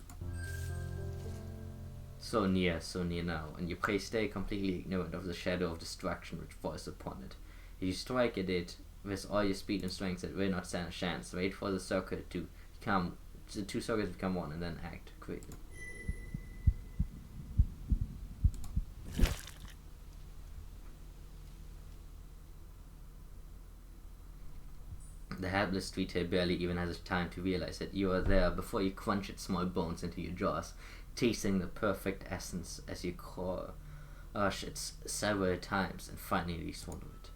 So near now, and your prey stay completely ignorant of the shadow of destruction which falls upon it. If you strike at it with all your speed and strength, it will not stand a chance. Wait for the circuit to become the two circuits become one, and then act quickly. hapless Tweetail barely even has time to realize that you are there before you crunch its small bones into your jaws, tasting the perfect essence as you crush it several times and finally swallow it.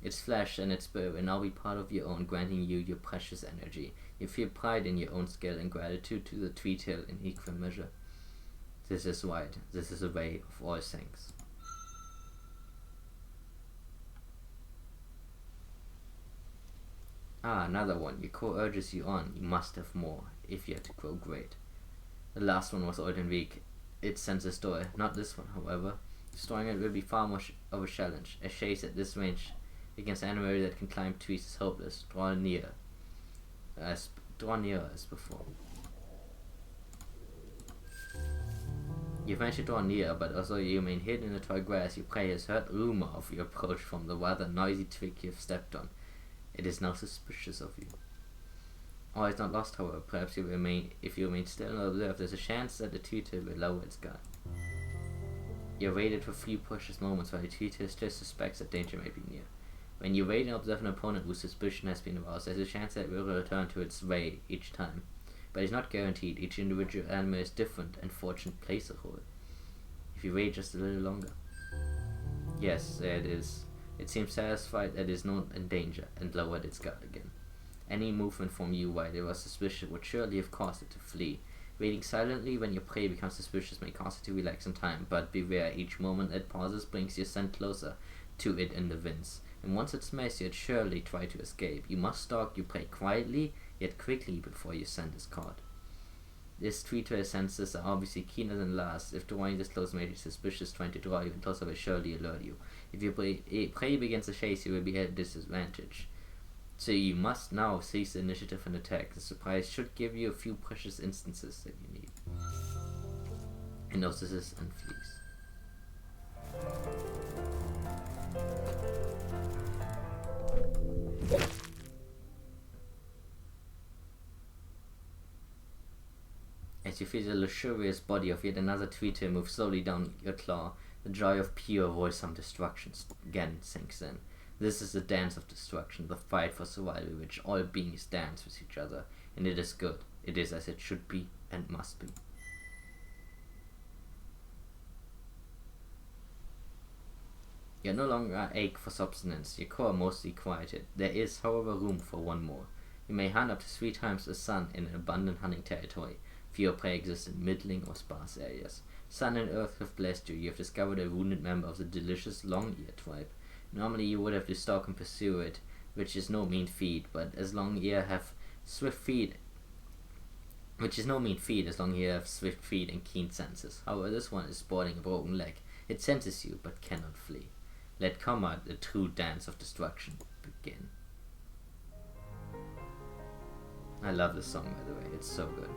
Its flesh and its bone will now be part of your own, granting you your precious energy. You feel pride in your own skill and gratitude to the Tweetail in equal measure. This is right. This is the way of all things. Another one. Your core urges you on. You must have more, if you are to grow great. The last one was old and weak. It sends a story. Not this one, however. Destroying it will be far more of a challenge. A chase at this range against an animal that can climb trees is hopeless. Draw nearer as before. You eventually draw near, but although you remain hidden in the tall grass, your prey has heard rumor of your approach from the rather noisy twig you have stepped on. It is now suspicious of you. All is not lost, however. Perhaps if you remain still and observe, there's a chance that the Tweetail will lower its guard. You waited for 3 precious moments while the Tweetail still suspects that danger may be near. When you wait and observe an opponent whose suspicion has been aroused, there's a chance that it will return to its way each time. But it's not guaranteed. Each individual animal is different, and fortune plays a role. If you wait just a little longer. Yes, there it is. It seems satisfied that it is not in danger, and lowered its guard again. Any movement from you while it was suspicious would surely have caused it to flee. Waiting silently when your prey becomes suspicious may cause it to relax in time, but beware, each moment it pauses brings your scent closer to it in the winds. And once it smells you, it surely try to escape. You must stalk your prey quietly, yet quickly before your scent is caught. This Tweetail senses are obviously keener than last. If drawing this close makes you suspicious, trying to draw even closer will surely alert you. If your prey begins to chase you, will be at a disadvantage. So you must now seize the initiative and attack. The surprise should give you a few precious instances that you need. Hypnosis and fleas. As you feel the luxurious body of yet another Tweetail move slowly down your claw, the joy of pure wholesome destruction again sinks in. This is the dance of destruction, the fight for survival, which all beings dance with each other, and it is good. It is as it should be and must be. You no longer ache for substance, your core mostly quieted. There is, however, room for one more. You may hunt up to 3 times the sun in an abundant hunting territory. Fewer prey exist in middling or sparse areas. Sun and earth have blessed you. You have discovered a wounded member of the delicious long-ear tribe. Normally you would have to stalk and pursue it, which is no mean feat, but as long-ear have swift feet, as long ear have swift feet and keen senses. However, this one is sporting a broken leg. It senses you, but cannot flee. Let combat, the true dance of destruction, begin. I love this song, by the way. It's so good.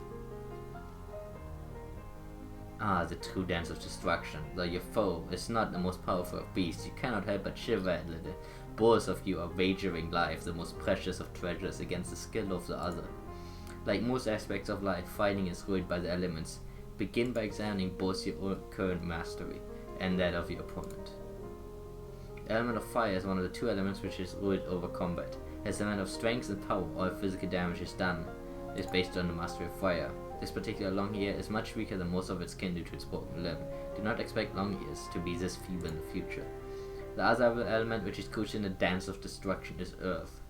The true dance of destruction. Though your foe is not the most powerful of beasts, you cannot help but shiver a little. Both of you are wagering life, the most precious of treasures, against the skill of the other. Like most aspects of life, fighting is ruled by the elements. Begin by examining both your own current mastery and that of your opponent. The element of fire is one of the 2 elements which is ruled over combat. As the element of strength and power, all physical damage is based on the mastery of fire. This particular long-ear is much weaker than most of its kin due to its broken limb. Do not expect long-ears to be this feeble in the future. The other element which is crucial in the dance of destruction is earth.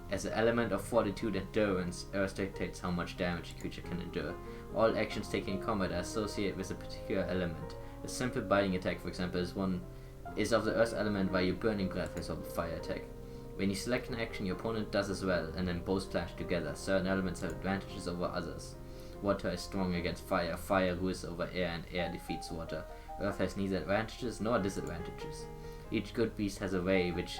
As an element of fortitude and endurance, earth dictates how much damage a creature can endure. All actions taken in combat are associated with a particular element. A simple biting attack, for example, is of the earth element, while your burning breath is of a fire attack. When you select an action, your opponent does as well, and then both clash together. Certain elements have advantages over others. Water is strong against fire, fire rules over air, and air defeats water. Earth has neither advantages nor disadvantages. Each good beast has a way which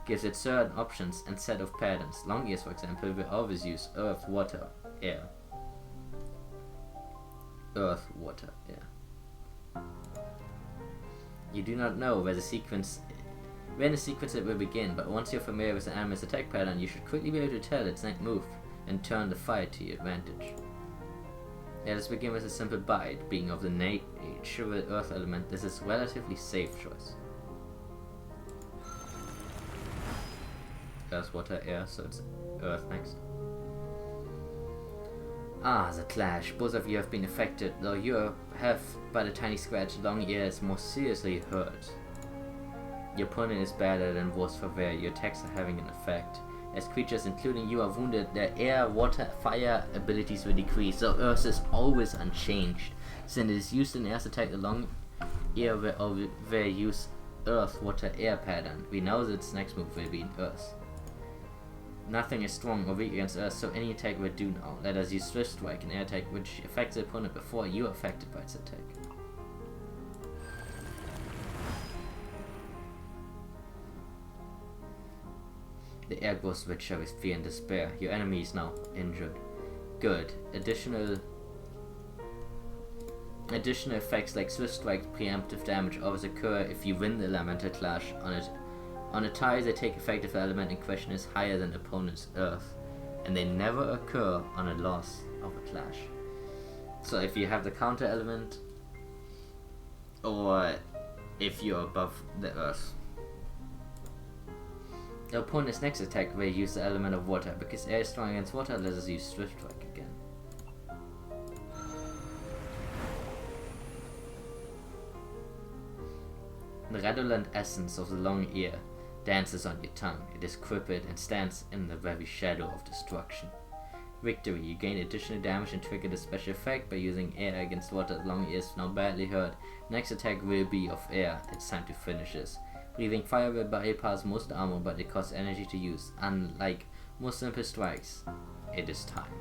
gives it certain options and set of patterns. Long-ears, for example, will always use earth, water, air. Earth, water, air. You do not know when the sequence it will begin, but once you're familiar with the animal's attack pattern, you should quickly be able to tell its next move and turn the fight to your advantage. Let us begin with a simple bite. Being of the natural earth element, this is a relatively safe choice. Earth, Water, Air, so it's Earth next. Ah, the clash. Both of you have been affected, though you have but a tiny scratch. Long Ear is more seriously hurt. Your opponent is better than worse for wear. Your attacks are having an effect. As creatures, including you, are wounded, their air, water, fire abilities will decrease, so Earth is always unchanged. Since it is used in Earth's attack, the Long Ear will use Earth, Water, Air pattern. We know that its next move will be in Earth. Nothing is strong or weak against Earth, so any attack will do now. Let us use Swift Strike, an air attack which affects the opponent before you are affected by its attack. The air grows richer with fear and despair. Your enemy is now injured. Good. Additional effects like Swift Strike, preemptive damage always occur if you win the elemental clash on it. On a tie, they take effect if the element in question is higher than the opponent's Earth, and they never occur on a loss of a clash. So if you have the counter element, or if you're above the Earth. The opponent's next attack will use the element of water. Because air is strong against water, let us use Swift Strike again. The redolent essence of the Long Ear dances on your tongue. It is crippled and stands in the very shadow of destruction. Victory. You gain additional damage and trigger the special effect by using air against water. The Long Ear is now badly hurt. Next attack will be of air. It's time to finish this. Breathing fire will bypass most armor, but it costs energy to use. Unlike most simple strikes, it is time.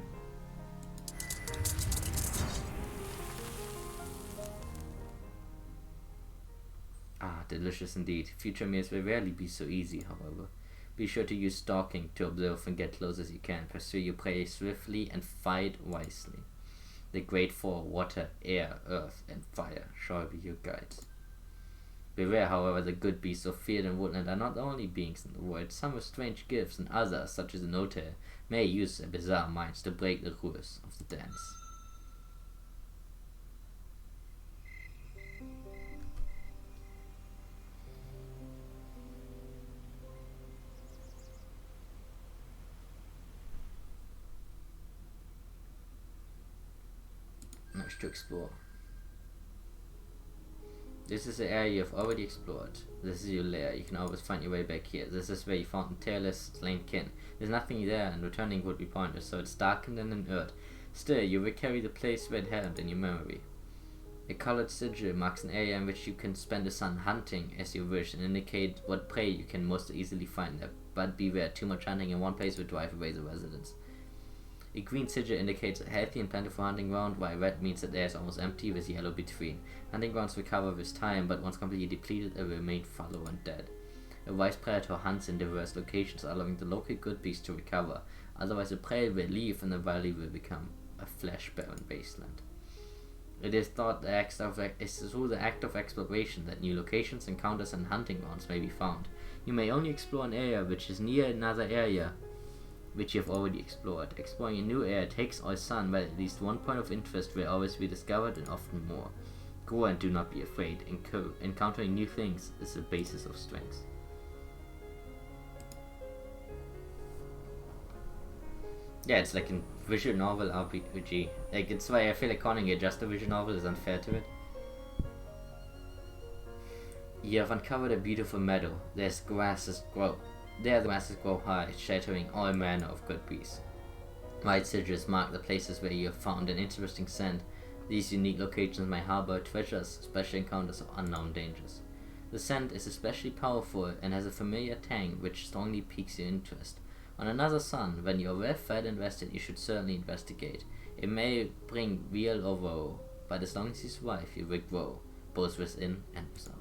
Ah, delicious indeed. Future meals will rarely be so easy, however. Be sure to use stalking to observe and get close as you can. Pursue your prey swiftly and fight wisely. The great four, water, air, earth, and fire, shall be your guides. Beware, however, the good beasts of field and woodland are not the only beings in the world. Some with strange gifts, and others, such as the Notaire, may use their bizarre minds to break the rules of the dance. Much to explore. This is the area you've already explored. This is your lair. You can always find your way back here. This is where you found the tailless slain kin. There's nothing there, and returning would be pointless, so it's darkened and inert. Still, you will carry the place where it happened in your memory. A colored sigil marks an area in which you can spend the sun hunting as you wish and indicate what prey you can most easily find there. But beware, too much hunting in one place will drive away the residents. A green sigil indicates a healthy and plentiful hunting ground, while red means that the air is almost empty with yellow between. Hunting grounds recover with time, but once completely depleted, they will remain fallow and dead. A wise predator hunts in diverse locations, allowing the local good beasts to recover. Otherwise, the prey will leave and the valley will become a flesh-barren wasteland. It is thought through the act of exploration that new locations, encounters, and hunting grounds may be found. You may only explore an area which is near another area which you have already explored. Exploring a new area takes all sun, but at least one point of interest will always be discovered, and often more. Go and do not be afraid. Encountering new things is the basis of strength. Yeah, it's like a visual novel RPG. Like, it's why I feel like calling it just a visual novel is unfair to it. You have uncovered a beautiful meadow. There the grasses grow high, sheltering all manner of good beasts. White sigils mark the places where you have found an interesting scent. These unique locations may harbor treasures, special encounters, or unknown dangers. The scent is especially powerful and has a familiar tang which strongly piques your interest. On another sun, when you are well fed and rested, you should certainly investigate. It may bring weal or woe, but as long as you survive, you will grow, both within and without.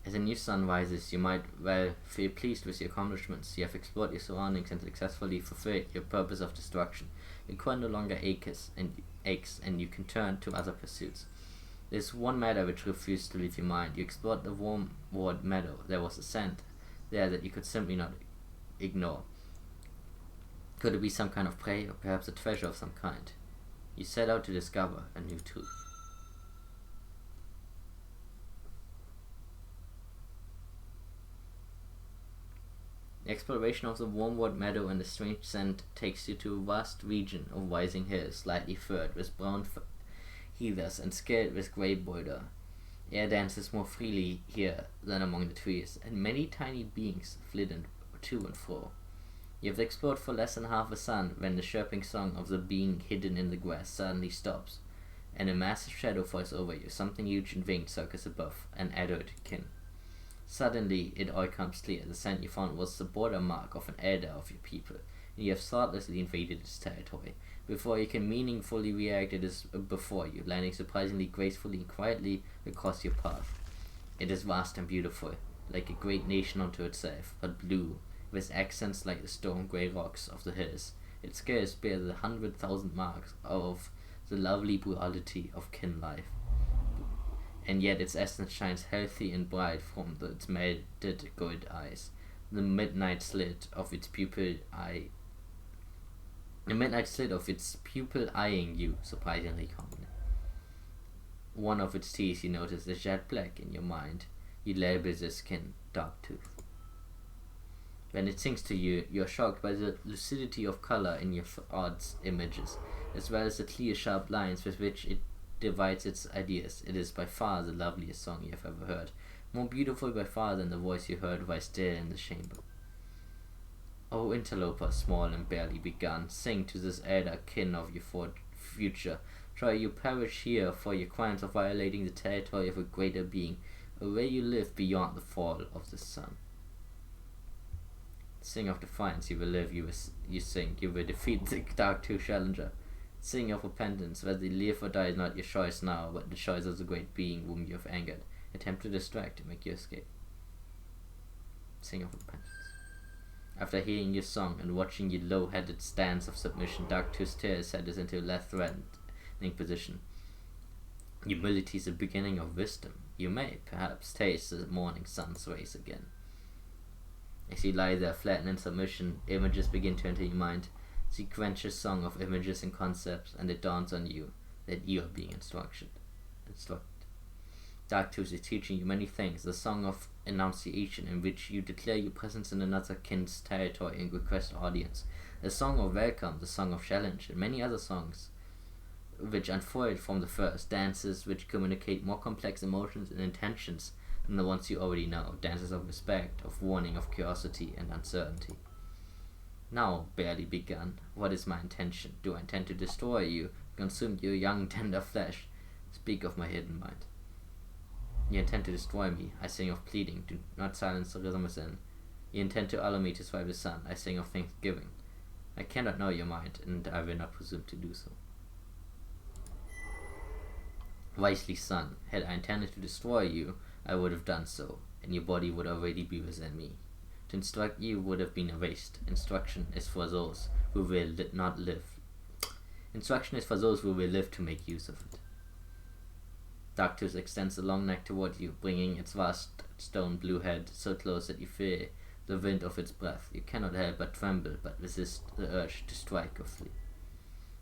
As a new sun rises, you might well feel pleased with your accomplishments. You have explored your surroundings and successfully fulfilled your purpose of destruction. Your core no longer aches, and you can turn to other pursuits. There's one matter which refused to leave your mind. You explored the Wormwood Meadow. There was a scent there that you could simply not ignore. Could it be some kind of prey, or perhaps a treasure of some kind? You set out to discover a new truth. The exploration of the Wormwood Meadow and the strange scent takes you to a vast region of rising hills, slightly furred with brown heathers and scaled with grey boulder. Air dances more freely here than among the trees, and many tiny beings flit to and fro. You have explored for less than half a sun when the chirping song of the being hidden in the grass suddenly stops, and a massive shadow falls over you. Something huge and winged circles above, an adult kin. Suddenly, it all comes clear. The scent you found was the border mark of an elder of your people, and you have thoughtlessly invaded its territory. Before you can meaningfully react, it is before you, landing surprisingly gracefully and quietly across your path. It is vast and beautiful, like a great nation unto itself, but blue, with accents like the stone-grey rocks of the hills. Its scales bear the 100,000 marks of the lovely brutality of kin life, and yet its essence shines healthy and bright from its melted gold eyes. The midnight slit of its pupil eyeing you surprisingly calmly. One of its teeth you notice is jet black. In your mind, you label the skin Darktooth. When it sings to you, you are shocked by the lucidity of color in your thoughts' images, as well as the clear, sharp lines with which it divides its ideas. It is by far the loveliest song you have ever heard, more beautiful by far than the voice you heard while still in the chamber. O interloper, small and barely begun, sing to this elder kin of your future. Try you perish here for your crimes of violating the territory of a greater being, or will you live beyond the fall of the sun? Sing of defiance, you will live, you sing, you will defeat the Darktooth challenger. Sing of repentance, whether you live or die is not your choice now, but the choice of the great being whom you have angered. Attempt to distract and make your escape. Sing of repentance. After hearing your song and watching your low-headed stance of submission, Darktooth's tail settles into a less threatening position. Humility is the beginning of wisdom. You may, perhaps, taste the morning sun's rays again. As you lie there flattened in submission, images begin to enter your mind. Sequential song of images and concepts, and it dawns on you that you are being instructed. Darktooth is teaching you many things, the song of enunciation in which you declare your presence in another kin's territory and request audience, a song of welcome, the song of challenge, and many other songs which unfold from the first, dances which communicate more complex emotions and intentions than the ones you already know, dances of respect, of warning, of curiosity and uncertainty. Now, barely begun, what is my intention? Do I intend to destroy you, consume your young tender flesh? Speak of my hidden mind. You intend to destroy me, I sing of pleading, do not silence the rhythm within. You intend to allow me to swipe the sun, I sing of thanksgiving. I cannot know your mind, and I will not presume to do so. Wisely, son, had I intended to destroy you, I would have done so, and your body would already be within me. To instruct you would have been a waste. Instruction is for those who will not live. Instruction is for those who will live to make use of it. Darktooth extends a long neck toward you, bringing its vast stone blue head so close that you feel the wind of its breath. You cannot help but tremble, but resist the urge to strike or flee.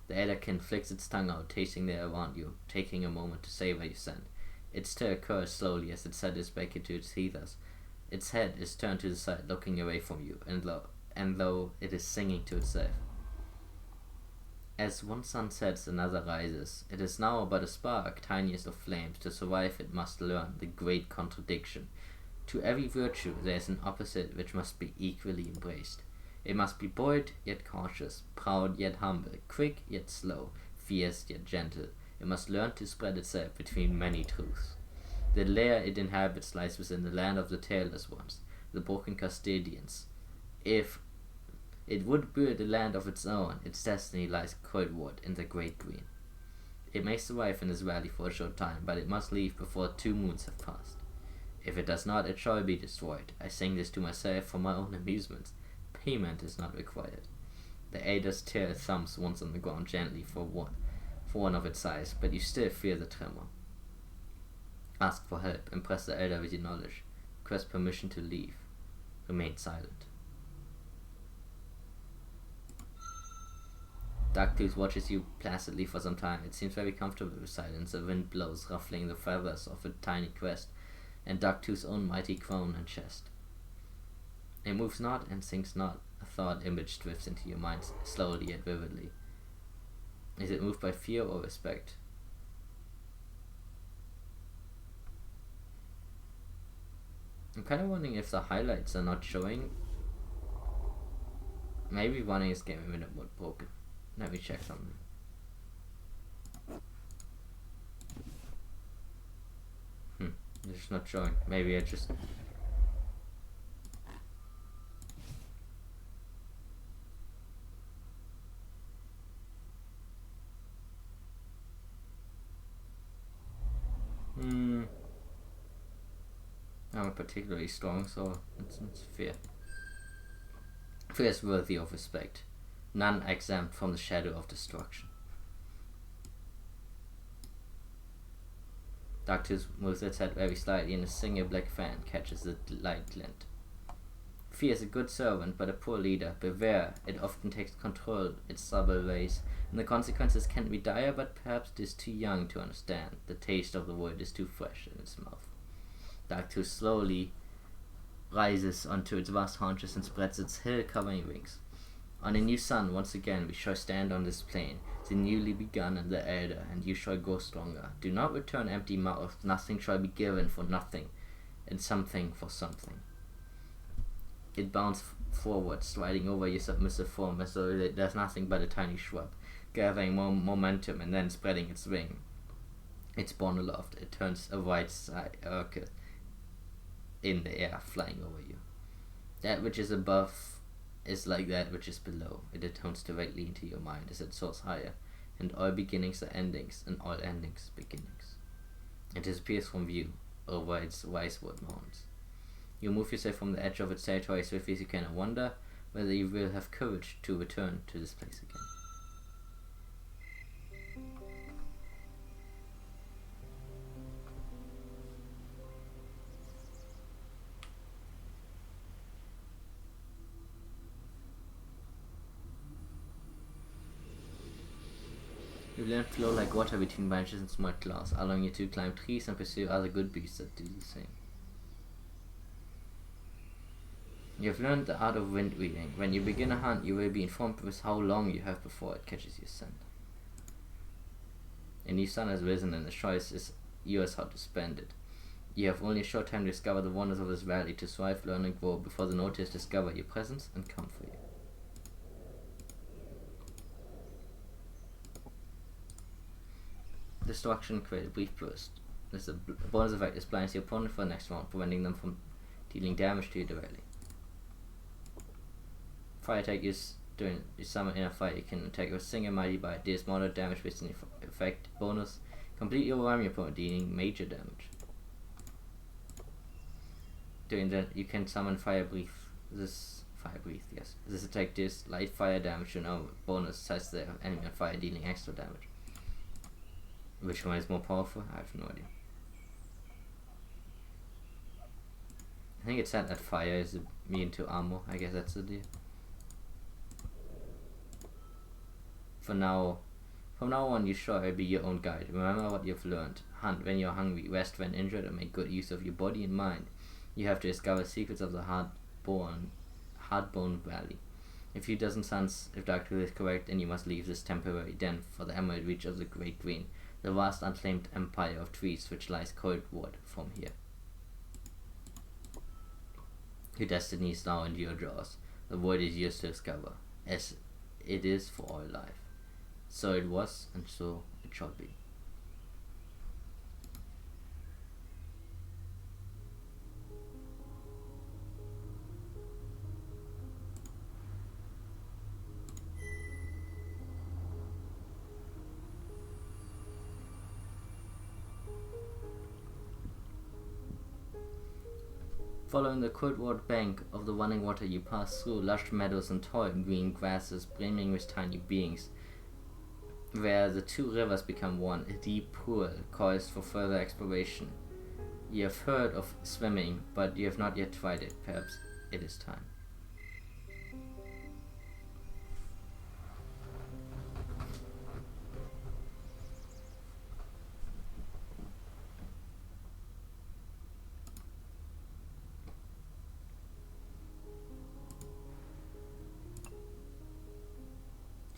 The elderkin flicks its tongue out, tasting the air around you, taking a moment to savor your scent. It still occurs slowly as it settles back into its heathers. Its head is turned to the side, looking away from you, and though it is singing to itself. As one sun sets, another rises. It is now but a spark, tiniest of flames. To survive, it must learn the great contradiction. To every virtue there is an opposite which must be equally embraced. It must be bold yet cautious, proud yet humble, quick yet slow, fierce yet gentle. It must learn to spread itself between many truths. The lair it inhabits lies within the land of the tailless ones, the broken custodians. If it would build a land of its own, its destiny lies coldward in the great green. It may survive in this valley for a short time, but it must leave before 2 moons have passed. If it does not, it shall be destroyed. I sing this to myself for my own amusement. Payment is not required. The elder's tail thumps once on the ground gently for one of its size, but you still feel the tremor. Ask for help, impress the elder with your knowledge, request permission to leave. remained silent. Darktooth watches you placidly for some time. It seems very comfortable with silence. The wind blows, ruffling the feathers of a tiny crest, and Darktooth's own mighty crown and chest. It moves not and thinks not. A thought image drifts into your mind slowly yet vividly. Is it moved by fear or respect? I'm kind of wondering if the highlights are not showing. Maybe running this game a minute more broken. Let me check something. It's not showing. Maybe I just... I'm particularly strong, so it's fair. Fear is worthy of respect. None exempt from the shadow of destruction. Darktooth moves its head very slightly, and a single black fan catches the light glint. Fear is a good servant, but a poor leader. Beware, it often takes control its subtle ways, and the consequences can be dire, but perhaps it is too young to understand. The taste of the void is too fresh in its mouth. Darktooth slowly rises onto its vast haunches and spreads its hill-covering wings. On a new sun, once again, we shall stand on this plain, the newly begun and the elder, and you shall grow stronger. Do not return empty-mouthed. Nothing shall be given for nothing, and something for something. It bounds forward, striding over your submissive form as though there's nothing but a tiny shrub, gathering more momentum and then spreading its wing. It's borne aloft. It turns a wide circle in the air, flying over you. That which is above is like that which is below. It atones directly into your mind as it soars higher, and all beginnings are endings, and all endings beginnings. It disappears from view over its wisewood mounds. You move yourself from the edge of its territory as swiftly as you can, and wonder whether you will have courage to return to this place again. You learn to flow like water between branches and small claws, allowing you to climb trees and pursue other good beasts that do the same. You have learned the art of wind reading. When you begin a hunt, you will be informed with how long you have before it catches your scent. A new sun has risen, and the choice is yours how to spend it. You have only a short time to discover the wonders of this valley, to thrive, learn, and grow before the notice discover your presence and come for you. Destruction create a brief burst. This bonus effect is blinds your opponent for the next round, preventing them from dealing damage to you directly. Fire attack is during you summon in a fight. You can attack with a single mighty bite, deals moderate damage based on the effect bonus. Completely overwhelm your opponent, dealing major damage. During that, you can summon Fire Breath. This attack deals light fire damage to no bonus, sets the enemy on fire, dealing extra damage. Which one is more powerful? I have no idea. I think it's said that fire is immune to armor. I guess that's the deal. From now on, you shall be your own guide. Remember what you've learned. Hunt when you're hungry, rest when injured, and make good use of your body and mind. You have to discover secrets of the Hardbone Valley. A few dozen suns, if Darktooth is correct, and you must leave this temporary den for the emerald reach of the Great Green, the vast unclaimed empire of trees which lies coldward from here. Your destiny is now in your jaws. The void is yours to discover, as it is for all life. So it was, and so it shall be. Following the coldward bank of the running water, you pass through lush meadows and tall green grasses brimming with tiny beings. Where the two rivers become one, a deep pool calls for further exploration. You have heard of swimming, but you have not yet tried it. Perhaps it is time.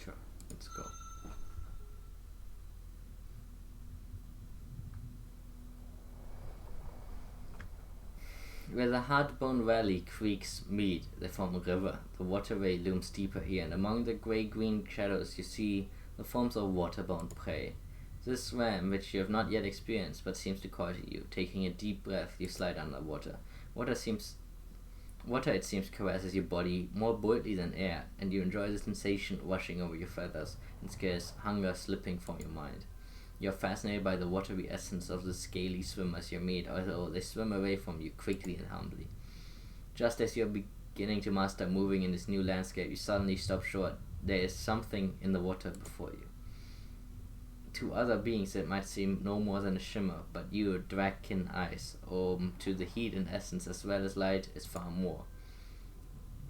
Sure, let's go. Where the Hardbone Valley creeks meet, they form a river. The waterway looms deeper here, and among the grey-green shadows you see the forms of waterbound prey. This swam, which you have not yet experienced, but seems to call to you. Taking a deep breath, you slide underwater. Water, it seems, caresses your body more boldly than air, and you enjoy the sensation washing over your feathers, and scares hunger slipping from your mind. You're fascinated by the watery essence of the scaly swimmers you meet, although they swim away from you quickly and humbly. Just as you're beginning to master moving in this new landscape, you suddenly stop short. There is something in the water before you. To other beings it might seem no more than a shimmer, but you, Draken eyes, to the heat and essence as well as light, is far more.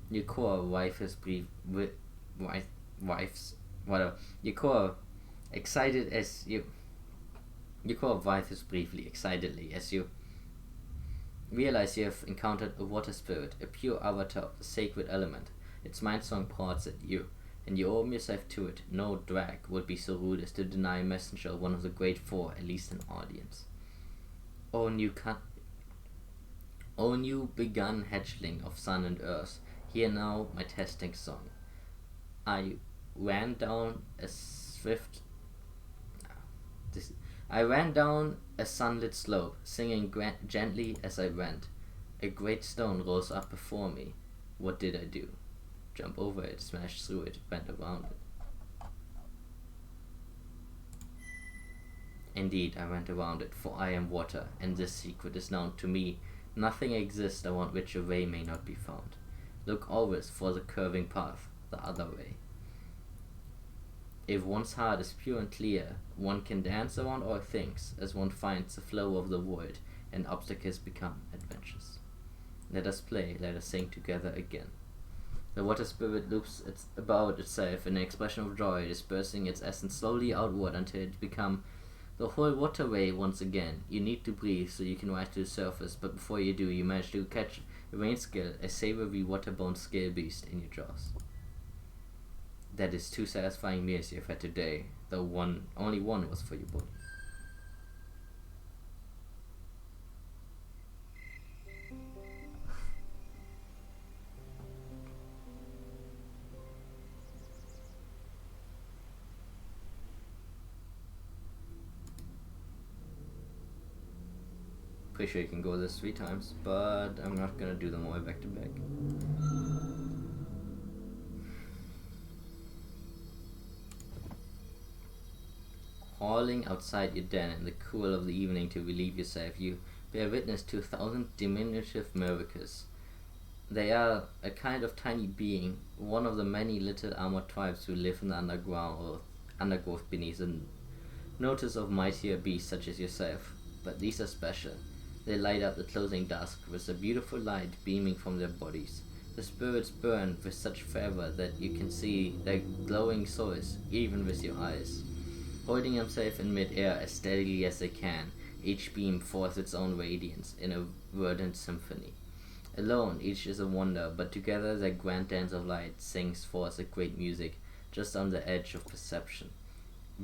Your core wife's excited as you. Your core writhes briefly, excitedly, as you realize you have encountered a water spirit, a pure avatar of the sacred element. Its mind song prods at you, and you open yourself to it. No drag would be so rude as to deny a messenger one of the great four at least an audience. O new begun hatchling of sun and earth, hear now my testing song. I ran down a sunlit slope, singing gently as I went. A great stone rose up before me. What did I do? Jump over it, smash through it, went around it. Indeed, I went around it, for I am water, and this secret is known to me. Nothing exists around which a way may not be found. Look always for the curving path, the other way. If one's heart is pure and clear, one can dance around all things, as one finds the flow of the world, and obstacles become adventures. Let us play, let us sing together again. The water spirit loops about itself in an expression of joy, dispersing its essence slowly outward until it becomes the whole waterway once again. You need to breathe so you can rise to the surface, but before you do, you manage to catch a rain scale, a savory waterbound scale beast, in your jaws. That is 2 satisfying meals you've had today, though only one was for your body. Pretty sure you can go this 3 times, but I'm not gonna do them all back to back. Hauling outside your den in the cool of the evening to relieve yourself, you bear witness to 1,000 diminutive Mervicus. They are a kind of tiny being, one of the many little armored tribes who live in the undergrowth beneath the notice of mightier beasts such as yourself. But these are special. They light up the closing dusk with a beautiful light beaming from their bodies. The spirits burn with such fervor that you can see their glowing souls even with your eyes. Holding themselves in mid-air as steadily as they can, each beam forth its own radiance in a verdant symphony. Alone, each is a wonder, but together their grand dance of light sings forth a great music, just on the edge of perception.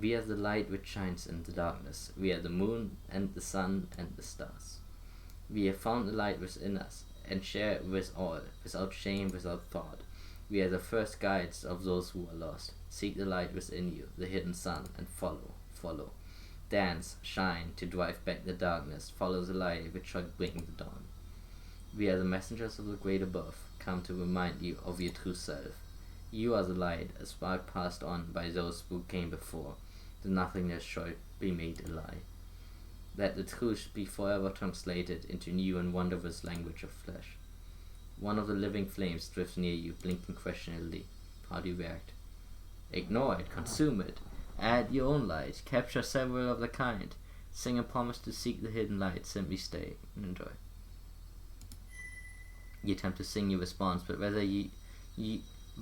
We are the light which shines in the darkness. We are the moon and the sun and the stars. We have found the light within us, and share it with all, without shame, without thought. We are the first guides of those who are lost. Seek the light within you, the hidden sun, and follow. Dance, shine, to drive back the darkness. Follow the light which shall bring the dawn. We are the messengers of the great above, come to remind you of your true self. You are the light, a spark passed on by those who came before. The nothingness shall be made a lie. That the truth be forever translated into new and wondrous language of flesh. One of the living flames drifts near you, blinking questioningly. How do you react? Ignore it, consume it. Add your own light, capture several of the kind. Sing a promise to seek the hidden light, simply stay and enjoy. You attempt to sing your response, but you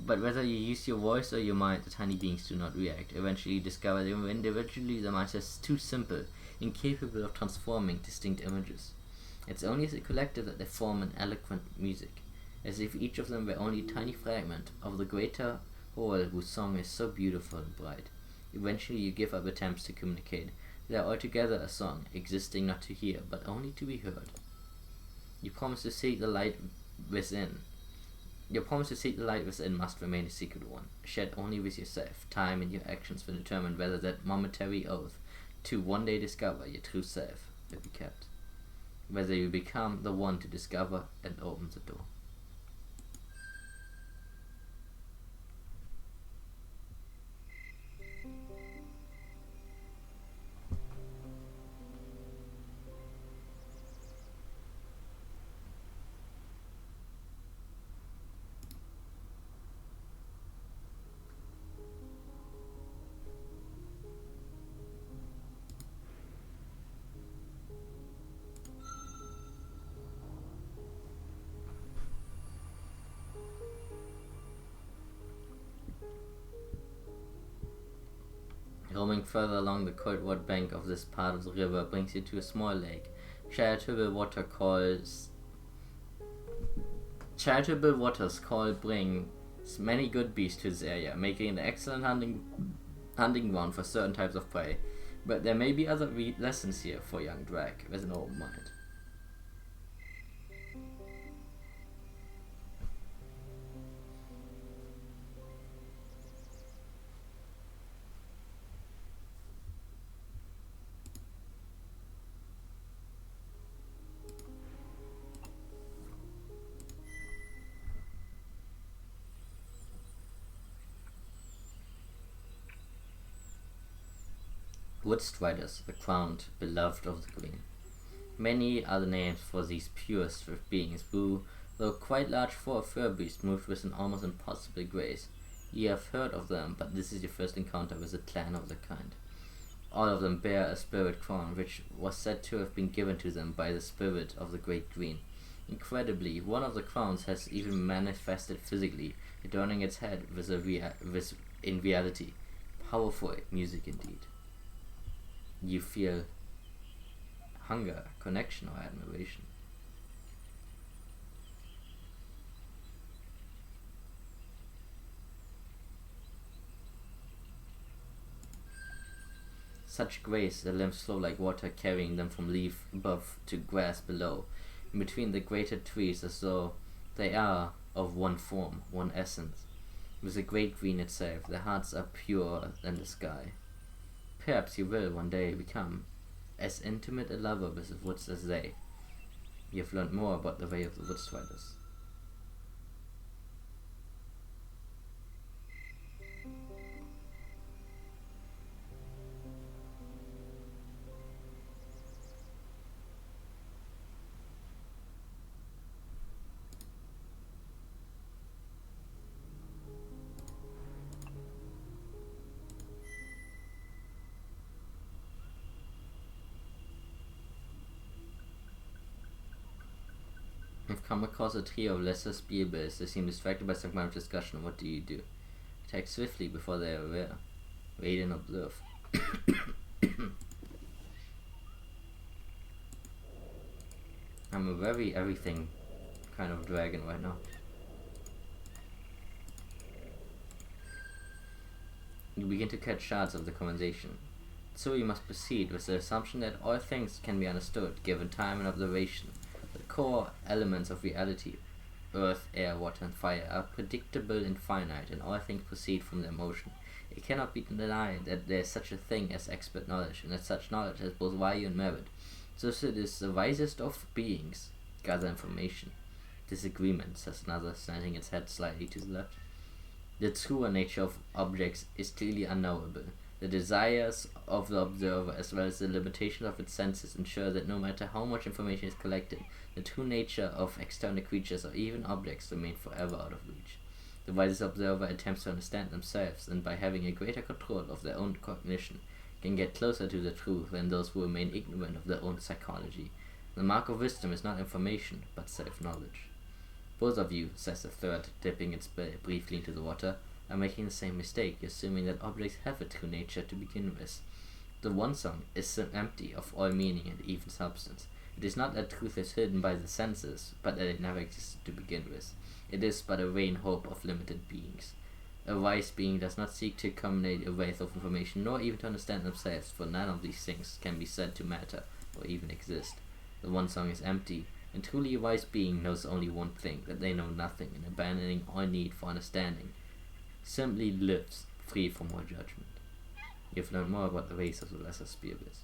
whether you use your voice or your mind, the tiny beings do not react. Eventually you discover that individually the mind is too simple, incapable of transforming distinct images. It's only as a collective that they form an eloquent music, as if each of them were only a tiny fragment of the greater whole whose song is so beautiful and bright. Eventually you give up attempts to communicate. They are altogether a song, existing not to hear, but only to be heard. You promise to seek the light within. Your promise to seek the light within must remain a secret one, shared only with yourself. Time and your actions will determine whether that momentary oath to one day discover your true self will be kept. Whether you become the one to discover and open the door. Roaming further along the coldwater bank of this part of the river brings you to a small lake. Charitable waters call brings many good beasts to this area, making it an excellent hunting ground for certain types of prey. But there may be other lessons here for young Drake with an open mind. Woodstriders, the crowned beloved of the green. Many are the names for these pure swift beings who, though quite large for a fur beast, moved with an almost impossible grace. You have heard of them, but this is your first encounter with a clan of the kind. All of them bear a spirit crown, which was said to have been given to them by the spirit of the Great Green. Incredibly, one of the crowns has even manifested physically, adorning its head in reality. Powerful music indeed. You feel hunger, connection, or admiration. Such grace, the limbs flow like water, carrying them from leaf above to grass below, in between the greater trees, as though they are of one form, one essence. With the great green itself, their hearts are purer than the sky. Perhaps you will one day become as intimate a lover with the woods as they. You have learned more about the way of the Woodstriders. You've come across a trio of lesser spearbills. They seem distracted by some kind of discussion. What do you do? Attack swiftly before they are aware. Wait and observe. I'm a very everything kind of dragon right now. You begin to catch shards of the conversation. So you must proceed with the assumption that all things can be understood, given time and observation. The core elements of reality, earth, air, water, and fire, are predictable and finite, and all things proceed from their motion. It cannot be denied that there is such a thing as expert knowledge, and that such knowledge has both value and merit. Thus it is the wisest of beings gather information. Disagreement, says another, slanting its head slightly to the left. The truer nature of objects is clearly unknowable. The desires of the observer, as well as the limitations of its senses, ensure that no matter how much information is collected, the true nature of external creatures or even objects remain forever out of reach. The wisest observer attempts to understand themselves, and by having a greater control of their own cognition, can get closer to the truth than those who remain ignorant of their own psychology. The mark of wisdom is not information, but self-knowledge. Both of you, says the third, dipping it briefly into the water, are making the same mistake, assuming that objects have a true nature to begin with. The one song is empty of all meaning and even substance. It is not that truth is hidden by the senses, but that it never existed to begin with. It is but a vain hope of limited beings. A wise being does not seek to accumulate a wealth of information, nor even to understand themselves, for none of these things can be said to matter, or even exist. The one song is empty, and truly a wise being knows only one thing, that they know nothing, and abandoning all need for understanding, simply lives free from all judgment. You've learned more about the ways of the lesser spearbears.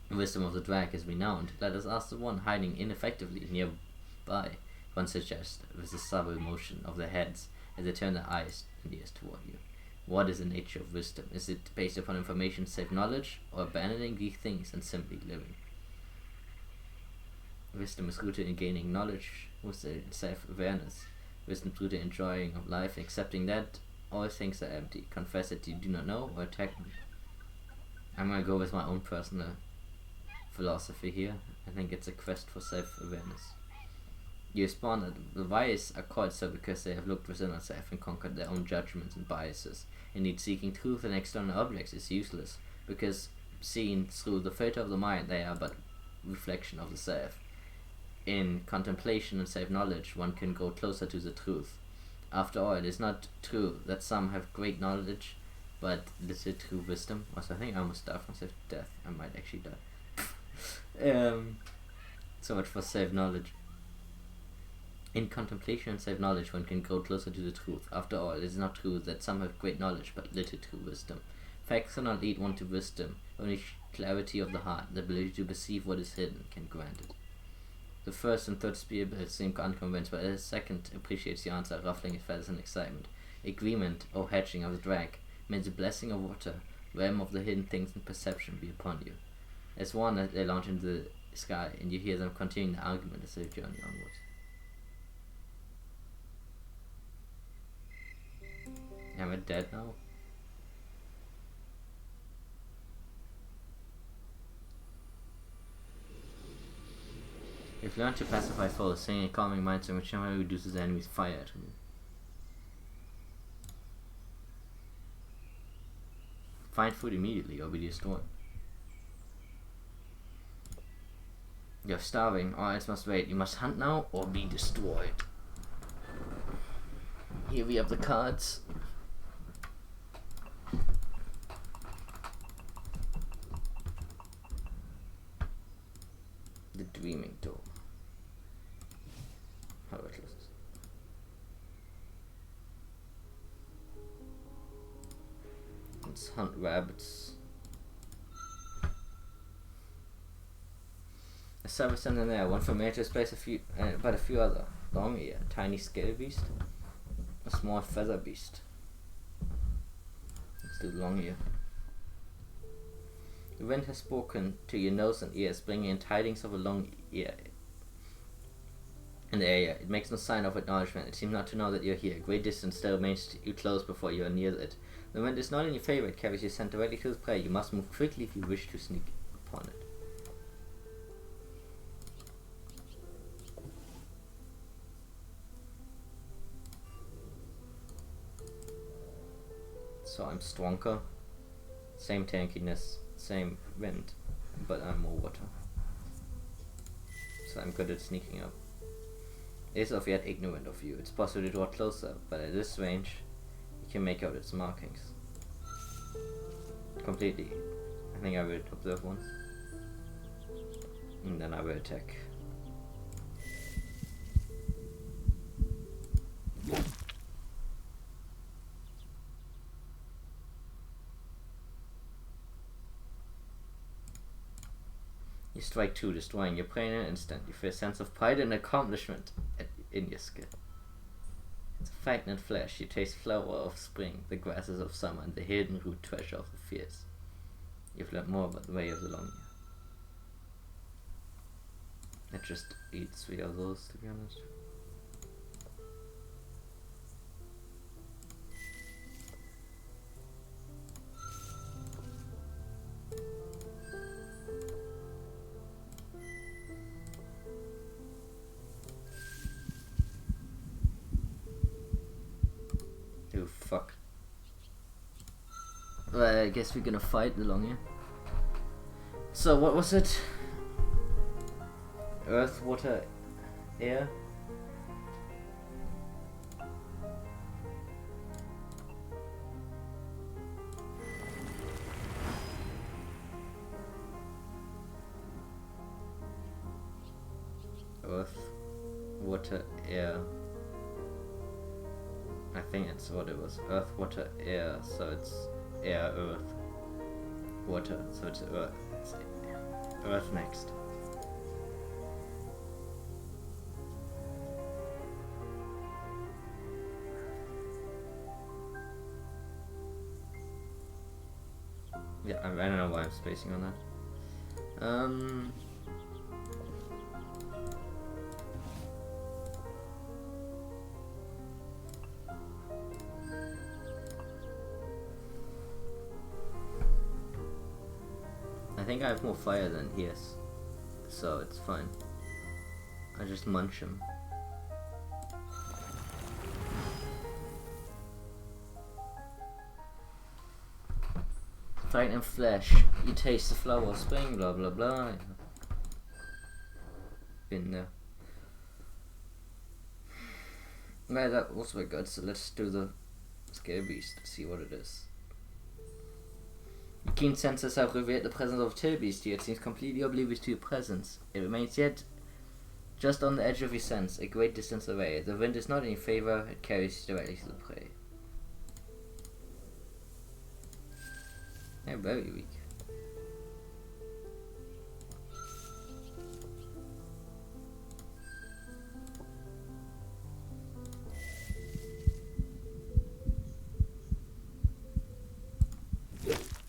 The wisdom of the drag is renowned. Let us ask the one hiding ineffectively nearby. One suggests, with a subtle motion of their heads as they turn their eyes and ears toward you. What is the nature of wisdom? Is it based upon information save knowledge, or abandoning these things and simply living? Wisdom is rooted in gaining knowledge with self-awareness. Wisdom is rooted in enjoying of life, accepting that all things are empty. Confess that you do not know, or attack me. I'm gonna go with my own personal philosophy here. I think it's a quest for self-awareness. You respond that the wise are called so because they have looked within themselves and conquered their own judgments and biases. Indeed, seeking truth in external objects is useless, because seen through the filter of the mind, they are but reflection of the self. In contemplation and self-knowledge, one can go closer to the truth. After all, it is not true that some have great knowledge, but little true wisdom. Also, I think I almost starved myself to death. I might actually die. So much for self-knowledge. In contemplation and self-knowledge, one can go closer to the truth. After all, it is not true that some have great knowledge, but little true wisdom. Facts cannot lead one to wisdom. Only clarity of the heart, the ability to perceive what is hidden, can grant it. The first and third spearbears seem unconvinced, but the second appreciates the answer, ruffling his feathers in excitement. Agreement, or hatching of the drag, means the blessing of water, realm of the hidden things and perception be upon you. As one, they launch into the sky, and you hear them continuing the argument as they journey onwards. Am I dead now? You've learned to pacify foes, singing a calming mindset which somehow reduces the enemy's fire at you. Find food immediately or be destroyed. You're starving, or else must wait. You must hunt now or be destroyed. Here we have the cards. The Dreaming Door. How do I close this? Let's hunt rabbits. A service center there. One familiar to space, but a few other. Long ear, tiny scale beast, a small feather beast. Let's do long ear. The wind has spoken to your nose and ears, bringing in tidings of a long ear in the area. It makes no sign of acknowledgement. It seems not to know that you're here. A great distance still remains you close before you are near it. The wind is not in your favor. It carries your scent directly to the prey. You must move quickly if you wish to sneak upon it. So I'm stronger. Same tankiness. Same wind, but I'm more water. So I'm good at sneaking up. It is of yet ignorant of you. It's possible to draw closer, but at this range, you can make out its markings. Completely. I think I will observe one. And then I will attack. You strike two, destroying your prey in an instant. You feel a sense of pride and accomplishment in your skill. It's a frightened flesh. You taste flower of spring, the grasses of summer, and the hidden root treasure of the fields. You've learned more about the way of the long year. I just eat 3 of those, to be honest. Well, I guess we're gonna fight along here. So what was it? Earth, water, air? Earth, water, air. I think it's what it was. Earth, water, air. So it's air, earth, water. So it's earth. It's earth next. Yeah, I don't know why I'm spacing on that. I think I have more fire than he has, so it's fine. I just munch him. Fight and flesh. You taste the flower of spring. Blah blah blah. Been there. Well, that was very good. So let's do the scale beast. See what it is. Your keen senses have revealed the presence of tail beast here. It seems completely oblivious to your presence. It remains yet just on the edge of your sense, a great distance away. The wind is not in your favor. It carries you directly to the prey. They're very weak.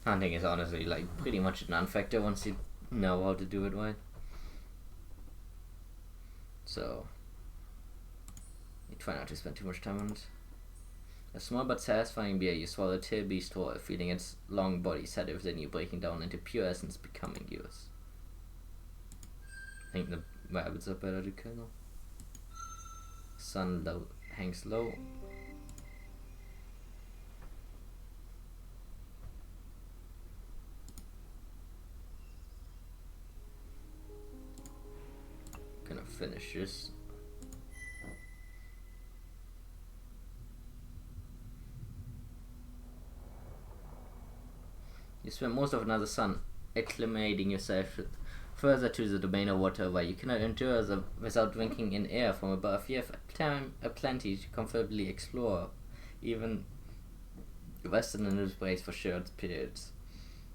Hunting is honestly like pretty much a non-factor once you know how to do it right. So you try not to spend too much time on it. A small but satisfying beer, you swallow tail beast whole, feeling its long body set within you, breaking down into pure essence, becoming yours. I think the rabbits are better to kill now. Sun low, hangs low. Gonna finish this. You spend most of another sun acclimating yourself further to the domain of water, where you cannot endure without drinking in air from above. You have time aplenty to comfortably explore, even western and embrace for short periods.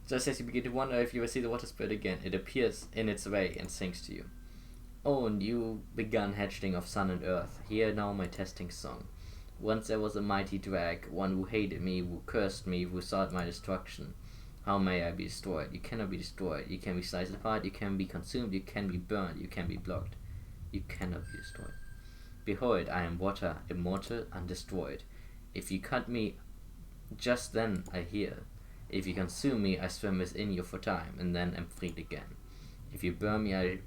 Just as you begin to wonder if you will see the water spirit again, it appears in its way and sings to you. Oh, and you begun hatchling of sun and earth. Hear now my testing song. Once there was a mighty drag, one who hated me, who cursed me, who sought my destruction. How may I be destroyed? You cannot be destroyed. You can be sliced apart, you can be consumed, you can be burned, you can be blocked. You cannot be destroyed. Behold, I am water, immortal, undestroyed. If you cut me, just then I hear. If you consume me, I swim within you for time, and then am freed again. If you burn me, I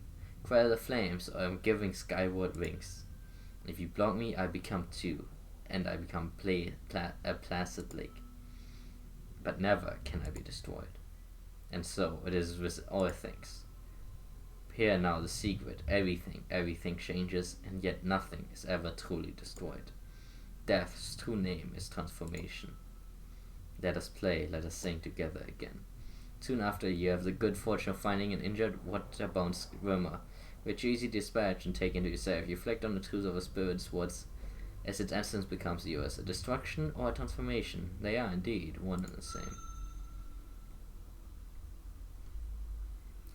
quell the flames, or am giving skyward wings. If you block me, I become two, and I become a placid lake. But never can I be destroyed. And so it is with all things. Hear now the secret. Everything changes, and yet nothing is ever truly destroyed. Death's true name is transformation. Let us play, let us sing together again. Soon after, you have the good fortune of finding an injured water-bound swimmer, which you easily dispatch and take into yourself. You reflect on the truth of a spirit's words as its essence becomes yours. A destruction or a transformation, they are indeed one and the same.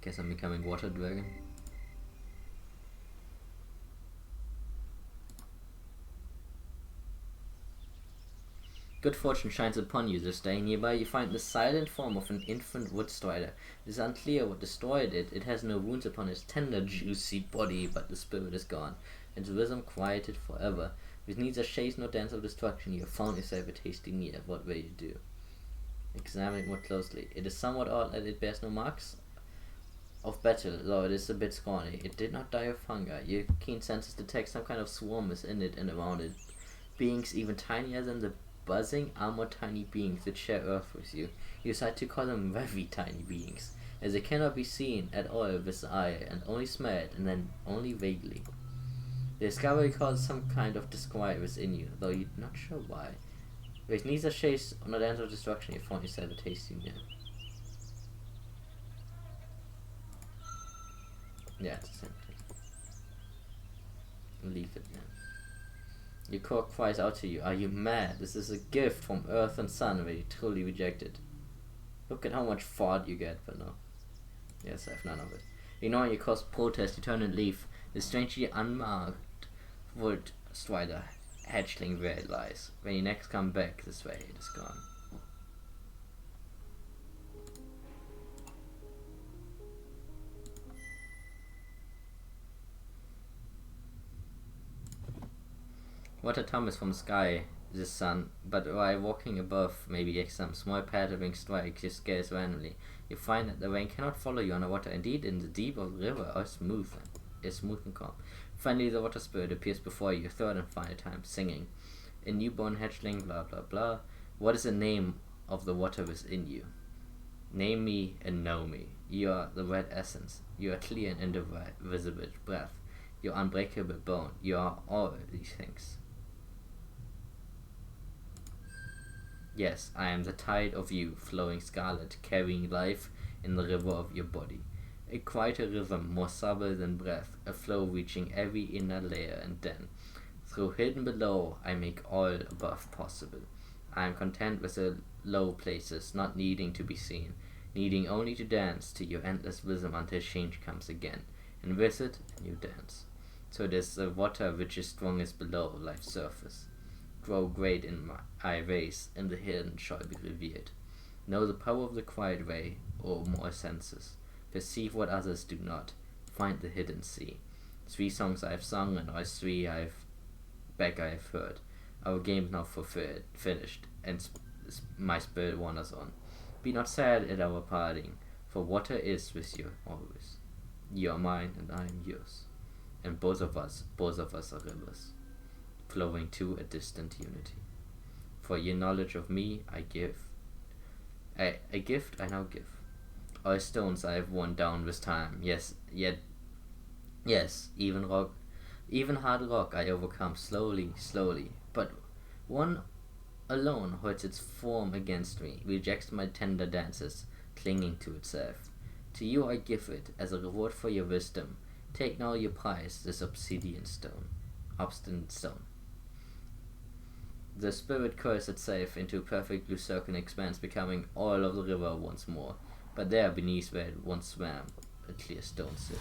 Guess I'm becoming water dragon. Good fortune shines upon you this day. Nearby you find the silent form of an infant wood strider. It is unclear what destroyed it. It has no wounds upon its tender, juicy body, but the spirit is gone, its rhythm quieted forever. With neither chase nor dance of destruction, you have found yourself a tasty meal. What will you do? Examine it more closely. It is somewhat odd that it bears no marks of battle, though it is a bit scrawny. It did not die of hunger. Your keen senses detect some kind of swarm is in it and around it. Beings even tinier than the buzzing, armored tiny beings that share Earth with you. You decide to call them very tiny beings, as they cannot be seen at all with the eye and only smelled, and then only vaguely. The discovery caused some kind of disquiet within you, though you're not sure why. With neither chase nor dance of destruction, you found yourself a tasty meal. Yeah, it's the same thing. Leave it now. Your core cries out to you, are you mad? This is a gift from Earth and Sun where you truly reject it. Look at how much fart you get, but no. Yes, I have none of it. Ignoring your core's protest, you turn and leave. The strangely unmarked wood strider hatchling where it lies. When you next come back this way, it is gone. Water tumbles from the sky, the sun, but while walking above, maybe some small pattering strikes your scales randomly. You find that the rain cannot follow you underwater. Indeed, in the deep of the river, is smooth and calm. Finally, the water spirit appears before you, third and final time, singing, a newborn hatchling, blah blah blah. What is the name of the water within you? Name me and know me. You are the red essence. You are clear and indivisible breath. You are unbreakable bone. You are all these things. Yes, I am the tide of you, flowing scarlet, carrying life in the river of your body. A quieter rhythm, more subtle than breath, a flow reaching every inner layer, and then, through hidden below, I make all above possible. I am content with the low places, not needing to be seen, needing only to dance to your endless rhythm until change comes again, and with it, a new dance. So it is the water which is strongest below life's surface. Grow great in my race, and the hidden shall be revealed. Know the power of the quiet way, O more senses. Perceive what others do not. Find the hidden sea. 3 songs I have sung, and all 3 I have heard. Our game now finished, and my spirit wanders on. Be not sad at our parting, for water is with you always. You are mine, and I am yours. And both of us are rivers, flowing to a distant unity. For your knowledge of me, I give. A gift I now give. All stones I have worn down with time. Yes, even hard rock I overcome slowly. But one alone holds its form against me, rejects my tender dances, clinging to itself. To you I give it as a reward for your wisdom. Take now your prize, this obstinate stone. The spirit curls itself into a perfect blue circling expanse, becoming all of the river once more. But there, beneath where it once swam, a clear stone sits.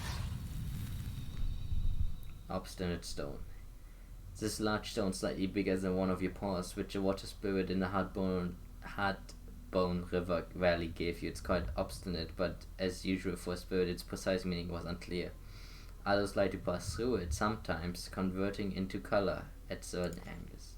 Obstinate stone. This large stone, slightly bigger than one of your paws, which the water spirit in the Hardbone River Valley gave you. It's called obstinate, but as usual for a spirit, its precise meaning was unclear. Others like to pass through it, sometimes converting into color at certain angles.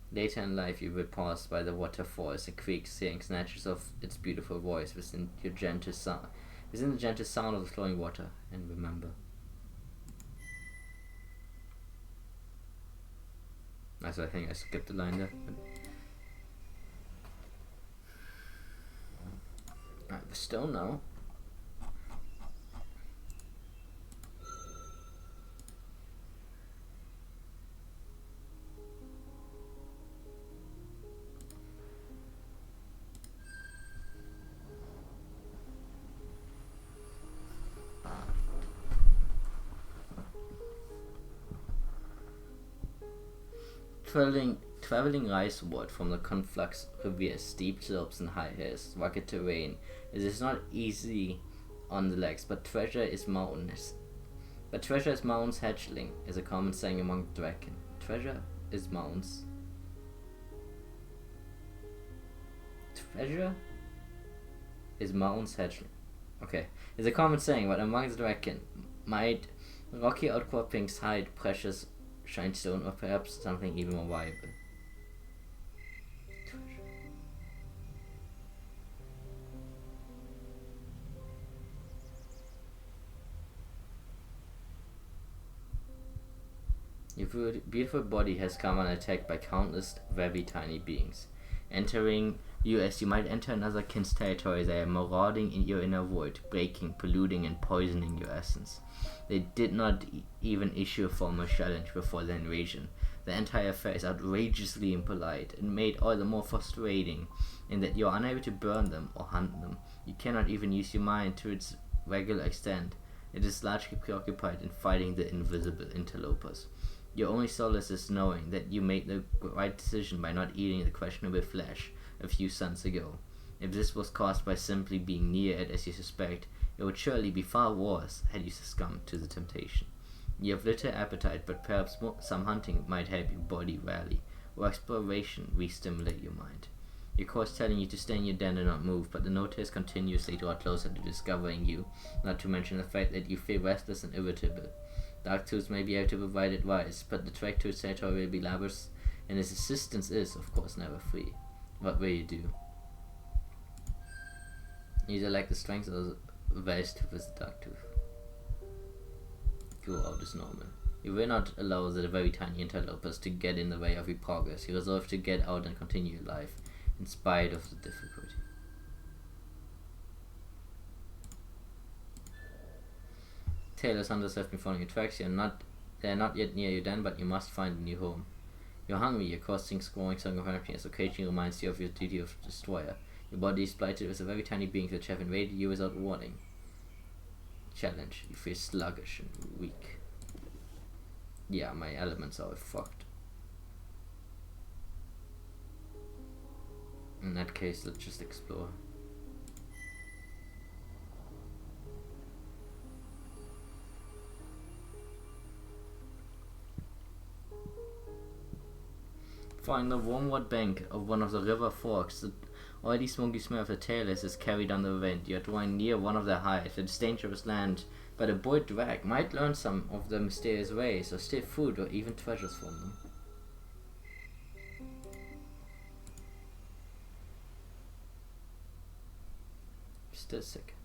Later in life, you will pass by the waterfalls and creeks, hearing snatches of its beautiful voice within the gentle sound of the flowing water. And remember. So I think I skipped the line there. Alright, the stone now. Traveling iceward from the conflux reveres, steep slopes and high hills, rugged terrain. It is not easy on the legs, but treasure is mountains. But treasure is mountains hatchling, is a common saying among the Draken. Treasure is mountains. Treasure is mountains hatchling. Okay, it's a common saying, but among the Draken, might rocky outcroppings hide precious shine stone, or perhaps something even more valuable. Your beautiful body has come under attack by countless very tiny beings. Entering you as you might enter another kin's territory, they are marauding in your inner void, breaking, polluting, and poisoning your essence. They did not even issue a formal challenge before the invasion. The entire affair is outrageously impolite and made all the more frustrating in that you are unable to burn them or hunt them. You cannot even use your mind to its regular extent. It is largely preoccupied in fighting the invisible interlopers. Your only solace is knowing that you made the right decision by not eating the questionable flesh a few suns ago. If this was caused by simply being near it as you suspect, it would surely be far worse had you succumbed to the temptation. You have little appetite, but perhaps some hunting might help your body rally, or exploration re-stimulate your mind. Your course telling you to stay in your den and not move, but the notice continuously draw closer to discovering you, not to mention the fact that you feel restless and irritable. Dark Tooth may be able to provide advice, but the trek to its territory will be laborious, and his assistance is, of course, never free. What will you do? You either lack the strength or the ways to visit Darktooth. Go out as normal. You will not allow the very tiny interlopers to get in the way of your progress. You resolve to get out and continue your life, in spite of the difficulty. Taylor's hunters have been following your tracks. They are not yet near you then, but you must find a new home. You're hungry, your costing's growing song of happiness occasionally reminds you of your duty of destroyer. Your body is blighted with the very tiny beings which have invaded you without warning. Challenge. You feel sluggish and weak. Yeah, my elements are fucked. In that case, let's just explore. Find the warmwood bank of one of the river forks. The oily smoky smell of the tailors is carried on the wind. You are drawing near one of their hives. It is dangerous land, but a boy drag might learn some of the mysterious ways, or steal food or even treasures from them. Still sick.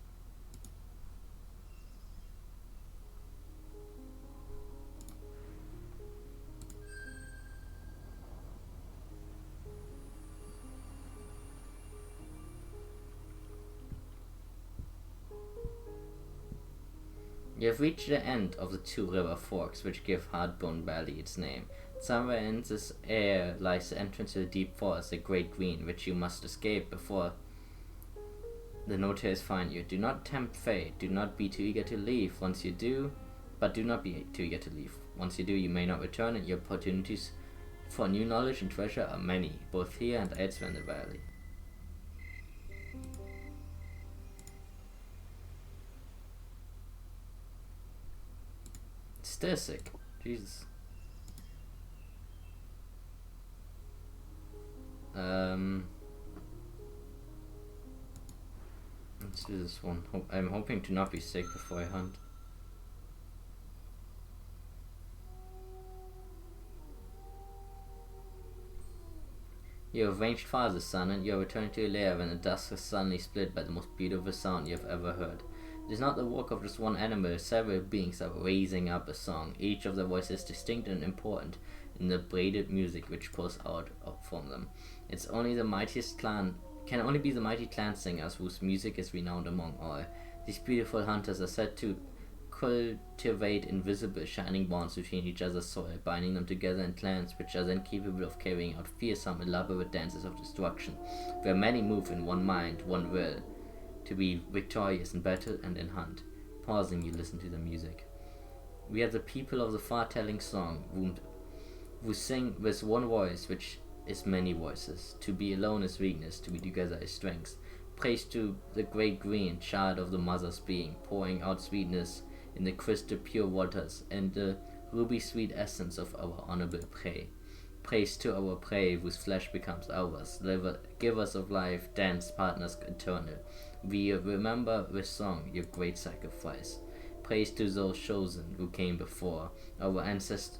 You have reached the end of the two river forks which give Hardbone Valley its name. Somewhere in this air lies the entrance to the deep forest, the Great Green, which you must escape before the notaries find you. Do not tempt fate. Do not be too eager to leave. Once you do, but do not be too eager to leave. Once you do, you may not return, and your opportunities for new knowledge and treasure are many, both here and elsewhere in the valley. Still sick. Jesus. Let's do this one. I'm hoping to not be sick before I hunt. You have ranged far, the sun, and you are returning to your lair when the dusk is suddenly split by the most beautiful sound you have ever heard. It is not the work of just one animal. Several beings are raising up a song, each of their voices distinct and important in the braided music which pours out from them. It's only the mightiest clan can only be the mighty clan singers whose music is renowned among all. These beautiful hunters are said to cultivate invisible shining bonds between each other's soil, binding them together in clans which are then capable of carrying out fearsome, elaborate dances of destruction, where many move in one mind, one will, to be victorious in battle and in hunt. Pausing, you listen to the music. We are the people of the far-telling song, who sing with one voice, which is many voices. To be alone is weakness, to be together is strength. Praise to the great green, child of the mother's being, pouring out sweetness in the crystal pure waters and the ruby sweet essence of our honorable prey. Praise to our prey, whose flesh becomes ours, givers of life, dance partners eternal. We remember with song your great sacrifice. Praise to those chosen who came before, our ancestors.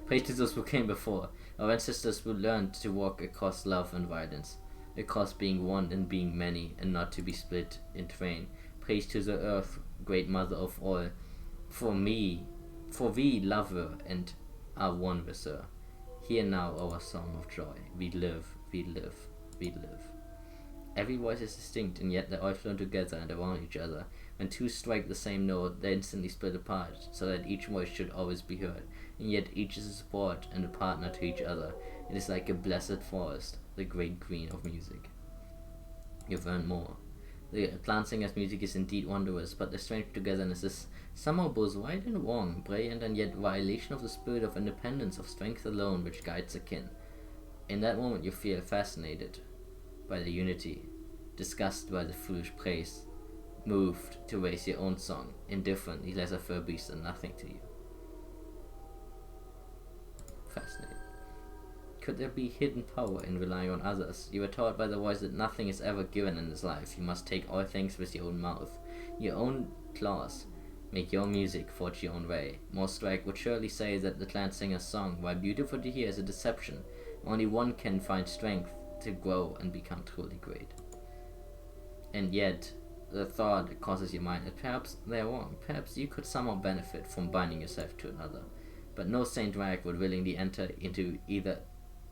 Praise to those who came before, our ancestors who learned to walk across love and violence, across being one and being many, and not to be split in twain. Praise to the earth, great mother of all. For me, For we love her and are one with her. Hear now our song of joy. We live, we live, we live. Every voice is distinct, and yet they all flow together and around each other. When two strike the same note, they instantly split apart, so that each voice should always be heard, and yet each is a support and a partner to each other. It is like a blessed forest, the great queen of music. You've earned more. The plant singer's music is indeed wondrous, but the strange togetherness is somehow both right and wrong, brilliant and yet violation of the spirit of independence, of strength alone, which guides a kin. In that moment you feel fascinated by the unity, disgusted by the foolish praise, moved to raise your own song, indifferent, these lesser fur beasts are nothing to you. Fascinating. Could there be hidden power in relying on others? You were taught by the voice that nothing is ever given in this life. You must take all things with your own mouth, your own claws. Make your music, forge your own way. Morstrike would surely say that the plant singer's song, while beautiful to hear, is a deception. Only one can find strength to grow and become truly great. And yet, the thought crosses your mind that perhaps they're wrong. Perhaps you could somehow benefit from binding yourself to another. But no saint rag would willingly enter into either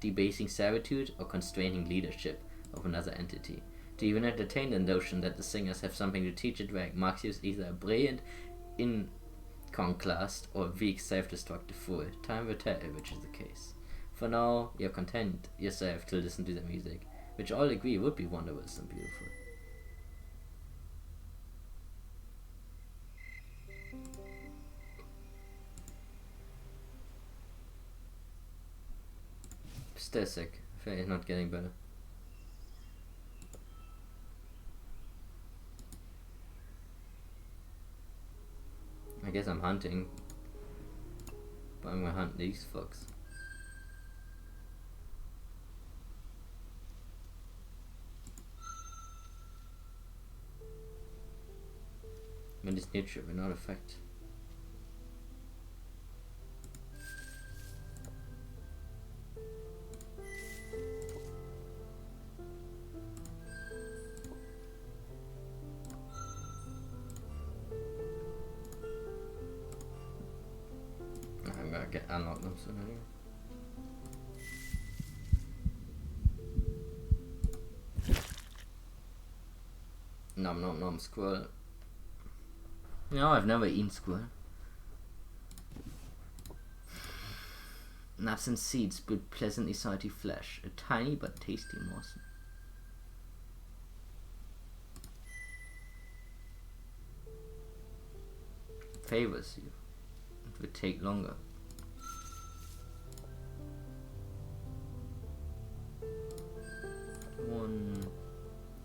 debasing servitude or constraining leadership of another entity. To even entertain the notion that the singers have something to teach a drag marks you as either a brilliant iconoclast or a weak, self-destructive fool. Time will tell which is the case. For now, you're content yourself to listen to the music, which all agree would be wondrous and beautiful. Still sick. I feel like it's not getting better. I guess I'm hunting, but I'm gonna hunt these fucks. When this nature will not affect. I'm gonna get unlock them soon anyway. Nom nom nom squirrel. No, I've never eaten squirrel. Nuts and seeds build pleasantly salty flesh, a tiny but tasty morsel. Favors you. It would take longer. One.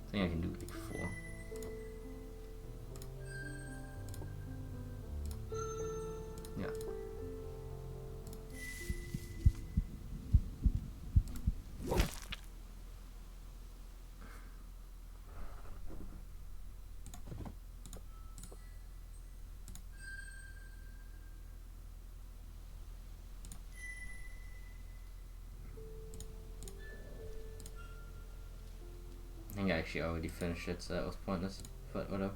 I think I can do like 4. Yeah. I think I actually already finished it, so that was pointless, but whatever.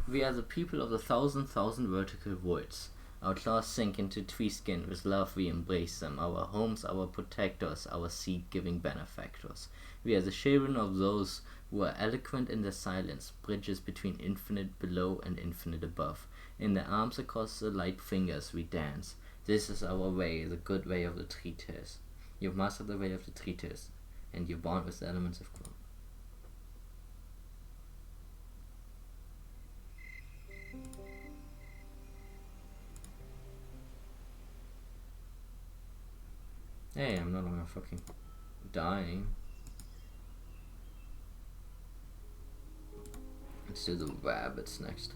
We are the people of the thousand vertical voids. Our claws sink into tree skin, with love we embrace them, our homes, our protectors, our seed-giving benefactors. We are the children of those who are eloquent in their silence, bridges between infinite below and infinite above. In their arms across the light fingers we dance. This is our way, the good way of the treatise. You've mastered the way of the treatise, and you're born with the elements of growth. Hey, I'm no longer fucking dying. Let's do the rabbits next.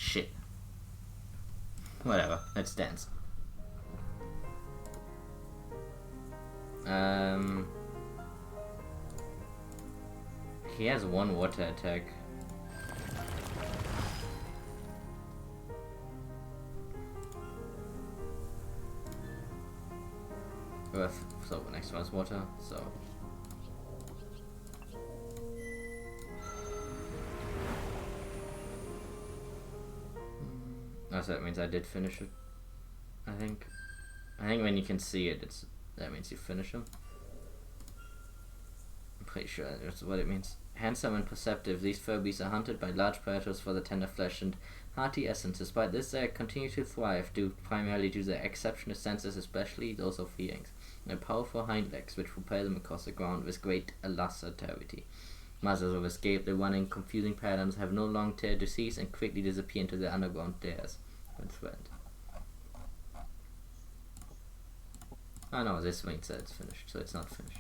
Shit. Whatever, let's dance. He has one water attack. Earth, so next one is water, so. Oh, so that means I did finish it. I think when you can see it, that means you finish him. I'm pretty sure that's what it means. Handsome and perceptive, these Furbies are hunted by large predators for their tender flesh and hearty essence. Despite this, they continue to thrive primarily due to their exceptional senses, especially those of feelings, and powerful hind legs which propel them across the ground with great alacrity. Mothers of escape, they run in confusing patterns, have no long tail disease, and quickly disappear into their underground lairs when threatened. Oh no, this means that it's finished, so it's not finished.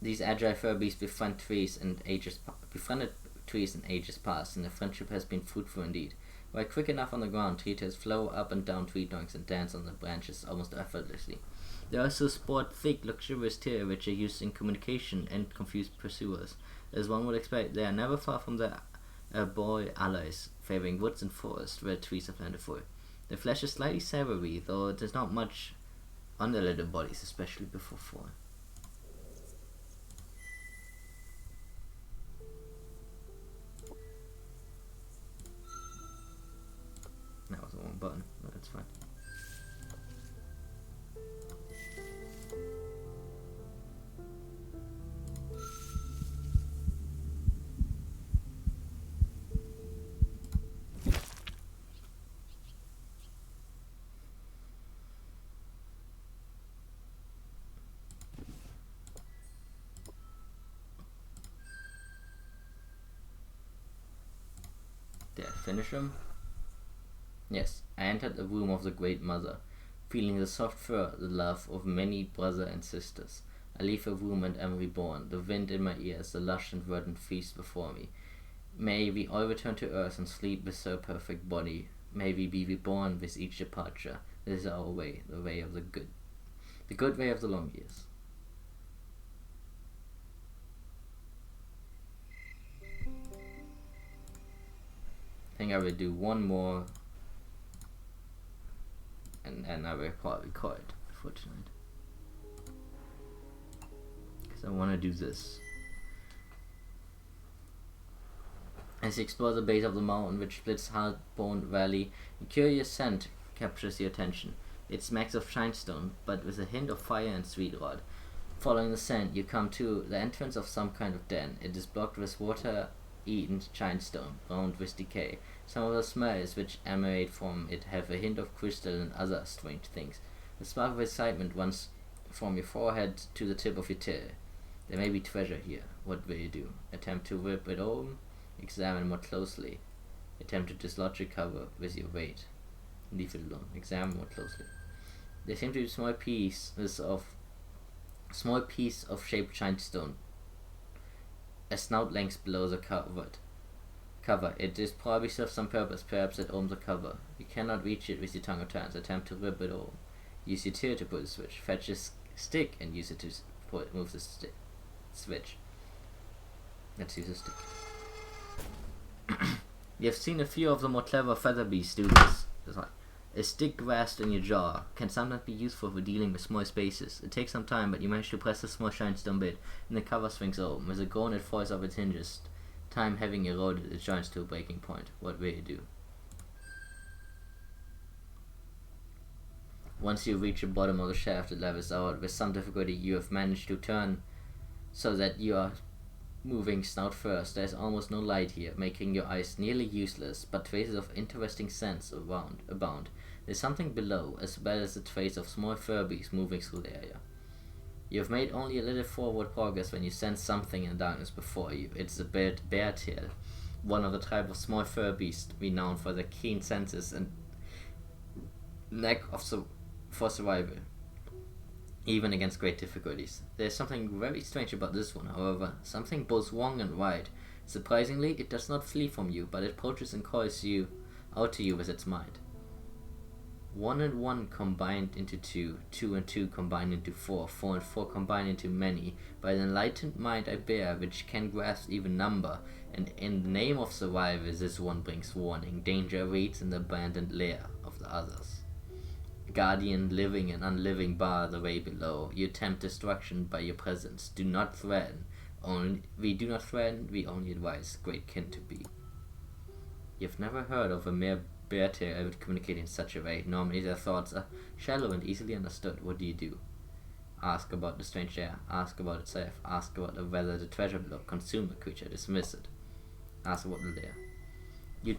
These agile Furbies befriended trees in ages past, and their friendship has been fruitful indeed. While quick enough on the ground, trees flow up and down tree trunks and dance on the branches almost effortlessly. They also sport thick, luxurious tail which are used in communication and confuse pursuers. As one would expect, they are never far from their boy allies, favoring woods and forests where trees are plentiful. Their flesh is slightly savory, though there's not much on their little bodies, especially before fall. That was the wrong button, but that's fine. Did I finish him? Yes, I entered the womb of the Great Mother, feeling the soft fur, the love of many brothers and sisters. I leave the womb and am reborn, the wind in my ears, the lush and verdant feast before me. May we all return to earth and sleep with her perfect body. May we be reborn with each departure. This is our way, the way of the good way of the long years. I think I will do one more, and I will probably call it for tonight, because I want to do this. As you explore the base of the mountain, which splits Hard-Boned Valley, a curious scent captures your attention. It smacks of shinestone, but with a hint of fire and sweetwood. Following the scent, you come to the entrance of some kind of den. It is blocked with water-eaten shinestone, bound with decay. Some of the smells which emanate from it have a hint of crystal and other strange things. The spark of excitement runs from your forehead to the tip of your tail. There may be treasure here. What will you do? Attempt to rip it open? Examine more closely. Attempt to dislodge the cover with your weight. Leave it alone. Examine more closely. There seem to be small piece of shaped shinestone, a snout length below the cover. It is probably serves some purpose. Perhaps it opens the cover. You cannot reach it with your tongue or hands. Attempt to rip it open. Use your tail to pull the switch. Fetch a stick and use it to move the switch. Let's use a stick. You have seen a few of the more clever feather beasts do this. A stick grasped in your jaw can sometimes be useful for dealing with small spaces. It takes some time, but you manage to press a small shinestone bit, and the cover swings open. With a groan, it falls off its hinges, time having eroded its joints to a breaking point. What will you do? Once you reach the bottom of the shaft, it levels out. With some difficulty, you have managed to turn so that you are moving snout first. There is almost no light here, making your eyes nearly useless, but traces of interesting scents abound. There is something below, as well as a trace of small Furbies moving through the area. You have made only a little forward progress when you sense something in the darkness before you. It's a bear tail, one of the tribe of small Furbies renowned for their keen senses and knack for survival, even against great difficulties. There is something very strange about this one, however, something both wrong and right. Surprisingly, it does not flee from you, but it approaches and calls you out to you with its might. 1 and 1 combined into 2, 2 and 2 combined into 4, 4 and 4 combined into many, by the enlightened mind I bear, which can grasp even number, and in the name of survival this one brings warning. Danger awaits in the abandoned lair of the others. Guardian, living and unliving, bar the way below. You attempt destruction by your presence. Do not threaten. We do not threaten, we only advise great kin to be. You've never heard of a mere bear tail able to communicate in such a way. Normally their thoughts are shallow and easily understood. What do? Ask about the strange air. Ask about itself. Ask about whether the treasure below consume the creature. Dismiss it. Ask about the lair. You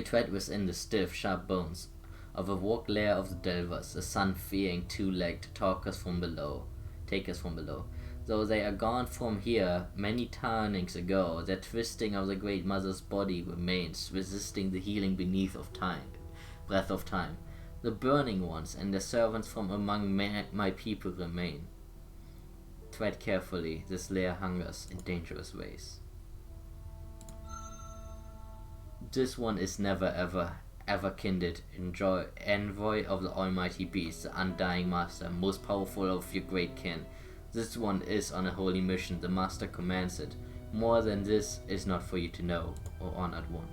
tread within the stiff, sharp bones of a walk lair of the delvers, the sun-fearing, two-legged takers from below. Though they are gone from here many turnings ago, their twisting of the great mother's body remains, resisting the healing breath of time. The burning ones and the servants from among my people remain. Tread carefully, this lair hungers in dangerous ways. This one is never ever kindred, envoy of the almighty beast, the undying master, most powerful of your great kin. This one is on a holy mission, the master commands it. More than this is not for you to know, O honored one.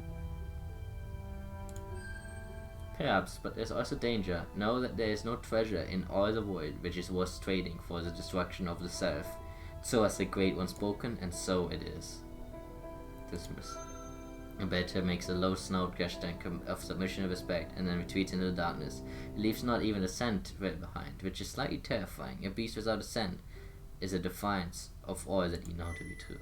Perhaps, but there's also danger. Know that there is no treasure in all the world which is worth trading for the destruction of the self. So has the great one spoken, and so it is. Dismiss. Better makes a low snout gesture of submission and respect, and then retreats into the darkness. It leaves not even a scent trail behind, which is slightly terrifying. A beast without a scent is a defiance of all that you know to be true.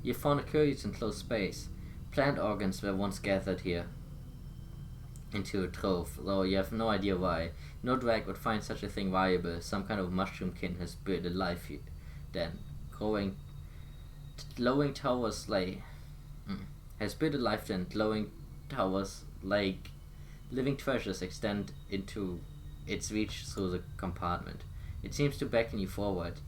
You found a curious enclosed space. Plant organs were once gathered here into a trove, though you have no idea why. No drag would find such a thing valuable. Some kind of mushroomkin has built a life here. Then, glowing towers like living treasures extend into its reach through the compartment. It seems to beckon you forward.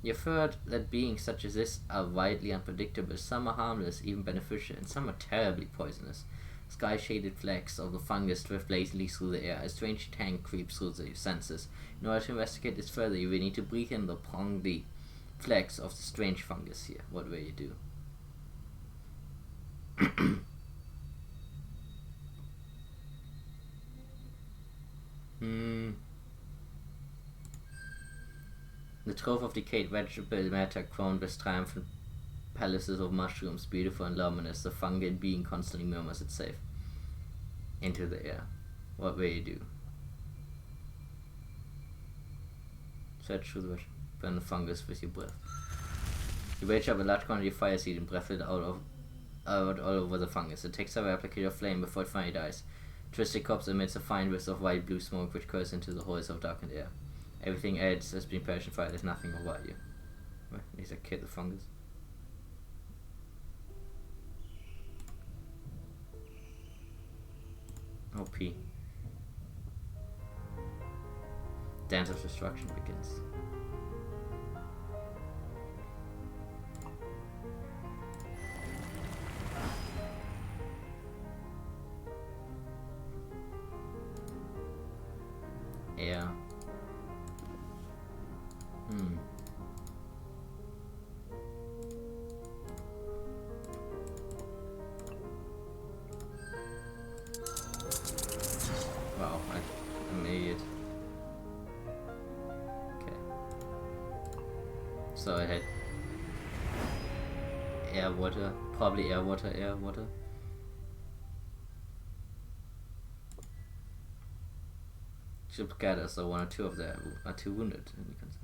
You've heard that beings such as this are widely unpredictable. Some are harmless, even beneficial, and some are terribly poisonous. Sky-shaded flecks of the fungus drift lazily through the air. A strange tang creeps through the senses. In order to investigate this further, you will need to breathe in the prongy flecks of the strange fungus here. What will you do? The trove of decayed vegetable matter crowned with triumphant palaces of mushrooms, beautiful and luminous. The fungal being constantly murmurs itself into the air. What will you do? Search through the burn the fungus with your breath. You wage up a large quantity of fire seed and breath it out all over the fungus. It takes several applications of flame before it finally dies. Twisted corpse emits a fine wisp of white blue smoke which curls into the holes of darkened air. Everything else has been perished in fire. There's nothing of value. Well, needs to kill the fungus. OP. Dance of destruction begins. Air. Wow, I'm an idiot. Okay. So I had air, water, probably air, water, air, water. Ship gather, so one or two of them are too wounded, and you can see.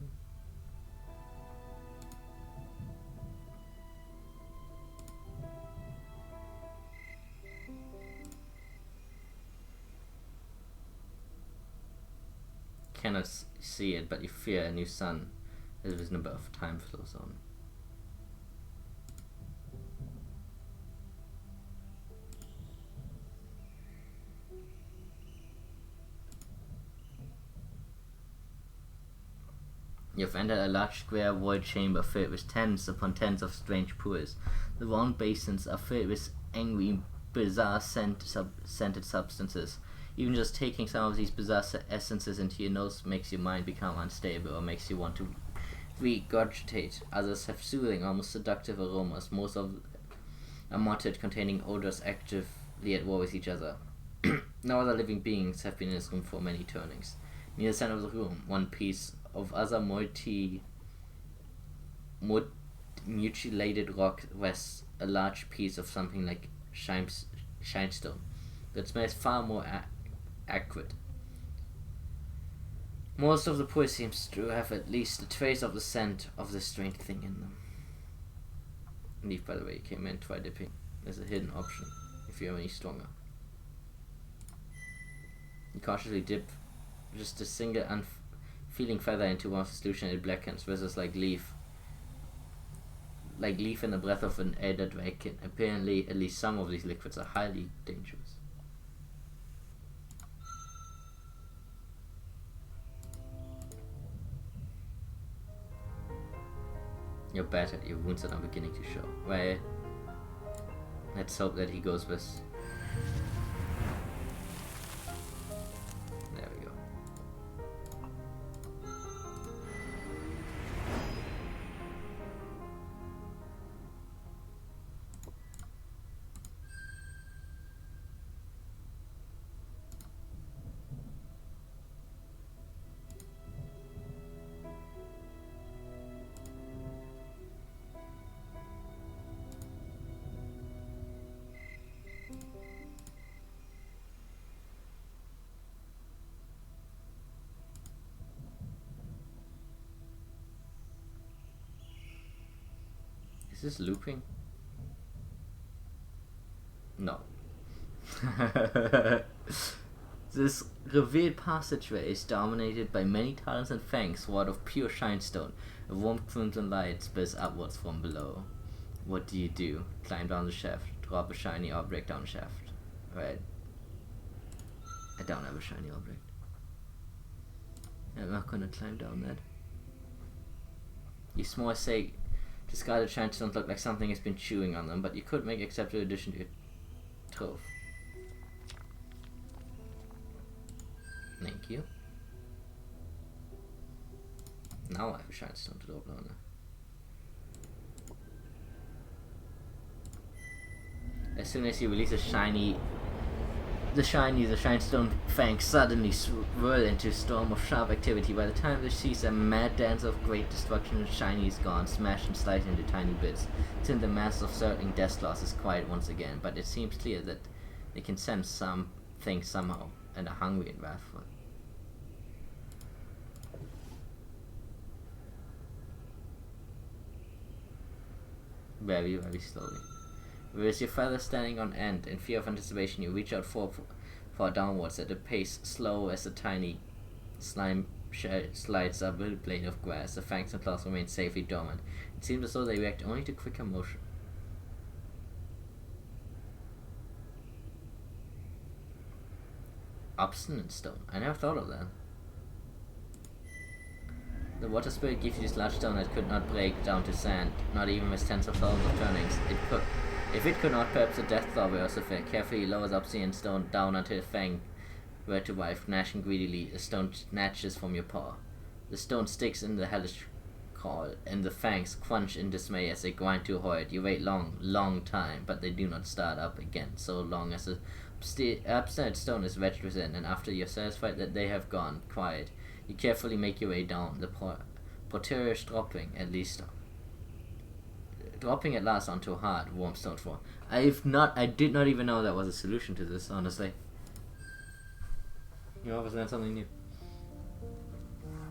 Cannot see it, but you fear a new sun is risen above. Time flows on. You've entered a large square void chamber filled with tens upon tens of strange pools. The round basins are filled with angry, bizarre scented substances. Even just taking some of these bizarre essences into your nose makes your mind become unstable or makes you want to regurgitate. Others have soothing, almost seductive aromas. Most of are mottled, containing odors actively at war with each other. No other living beings have been in this room for many turnings. Near the center of the room, one piece of other mutilated rock rests a large piece of something like shinestone that smells far more acrid. Most of the pools seems to have at least a trace of the scent of this strange thing in them. Leaf, by the way, came in, try dipping. There's a hidden option if you're any stronger. You cautiously dip just a single feeling feather into one of the solution, it blackens, versus like leaf in the breath of an elder dragon. Apparently, at least some of these liquids are highly dangerous. You're battered, your wounds are now beginning to show. Well, let's hope that he goes with... There we go. Is this looping? No. This revealed passageway is dominated by many talons and fangs wrought of pure shinestone. A warm crimson light spills upwards from below. What do? Climb down the shaft. Drop a shiny object down the shaft. Right. I don't have a shiny object. I'm not gonna climb down that. You small say discarded shinestones look like something has been chewing on them, but you could make acceptable addition to your trove. Thank you. Now I have a shinestone to open on. As soon as you release a the shinestone fangs suddenly swirl into a storm of sharp activity. By the time they cease, a mad dance of great destruction, and shiny is gone, smashed and sliced into tiny bits. Soon the mass of circling death claws is quiet once again, but it seems clear that they can sense something somehow, and are hungry and wrathful. Very, very slowly. With your feather standing on end, in fear of anticipation, you reach out far downwards at a pace slow as a tiny slime shell slides up a blade of grass. The fangs and claws remain safely dormant. It seems as though they react only to quicker motion. Obstinate stone. I never thought of that. The water spirit gives you this large stone that could not break down to sand, not even with tens of thousands of turnings. It could. If it could not, perhaps the death claw will also fail. Carefully lowers obsidian stone down until the fang were to wife, gnashing greedily. The stone snatches from your paw. The stone sticks in the hellish call, and the fangs crunch in dismay as they grind to a halt. You wait long time, but they do not start up again, so long as the obstinate stone is wedged within, and after you're satisfied that they have gone quiet, you carefully make your way down, the portieres dropping at last onto a hard, warm stone floor. I did not even know that was a solution to this, honestly. You always learn something new.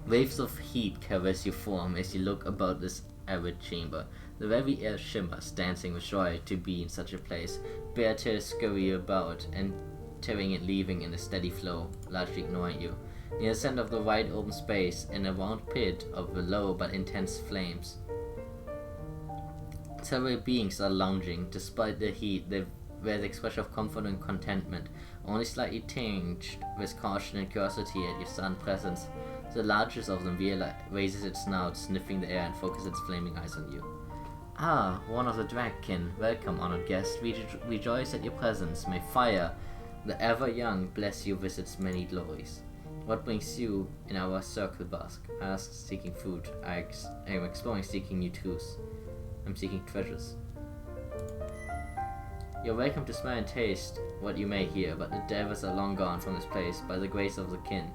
Waves of heat caress your form as you look about this arid chamber. The very air shimmers, dancing with joy to be in such a place. Bare tails scurry about, entering and leaving in a steady flow, largely ignoring you. Near the center of the wide open space, in a round pit of low but intense flames, several beings are lounging. Despite the heat, they wear the expression of comfort and contentment, only slightly tinged with caution and curiosity at your sudden presence. The largest of them raises its snout, sniffing the air, and focuses its flaming eyes on you. Ah, one of the Dragkin. Welcome, honored guest. We rejoice at your presence. May fire, the ever-young, bless you with its many glories. What brings you in our circle, Bask? I ask, seeking food. I am exploring, seeking new truths. I'm seeking treasures. You're welcome to smell and taste what you may here, but the devils are long gone from this place by the grace of the kin.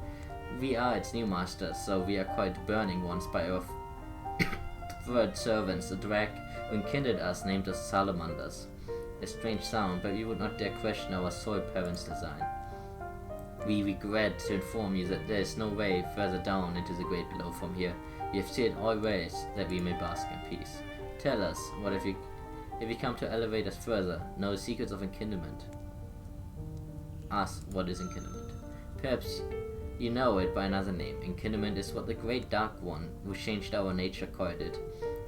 We are its new masters, so we are quite burning ones by our third servants. The drag who enkindled us named us salamanders. A strange sound, but we would not dare question our soul parents' design. We regret to inform you that there is no way further down into the great below from here. We have sealed all ways that we may bask in peace. Tell us, what if you come to elevate us further, know the secrets of enkindlement? Ask, what is enkindlement? Perhaps you know it by another name. Enkindlement is what the great Dark One, who changed our nature, called it.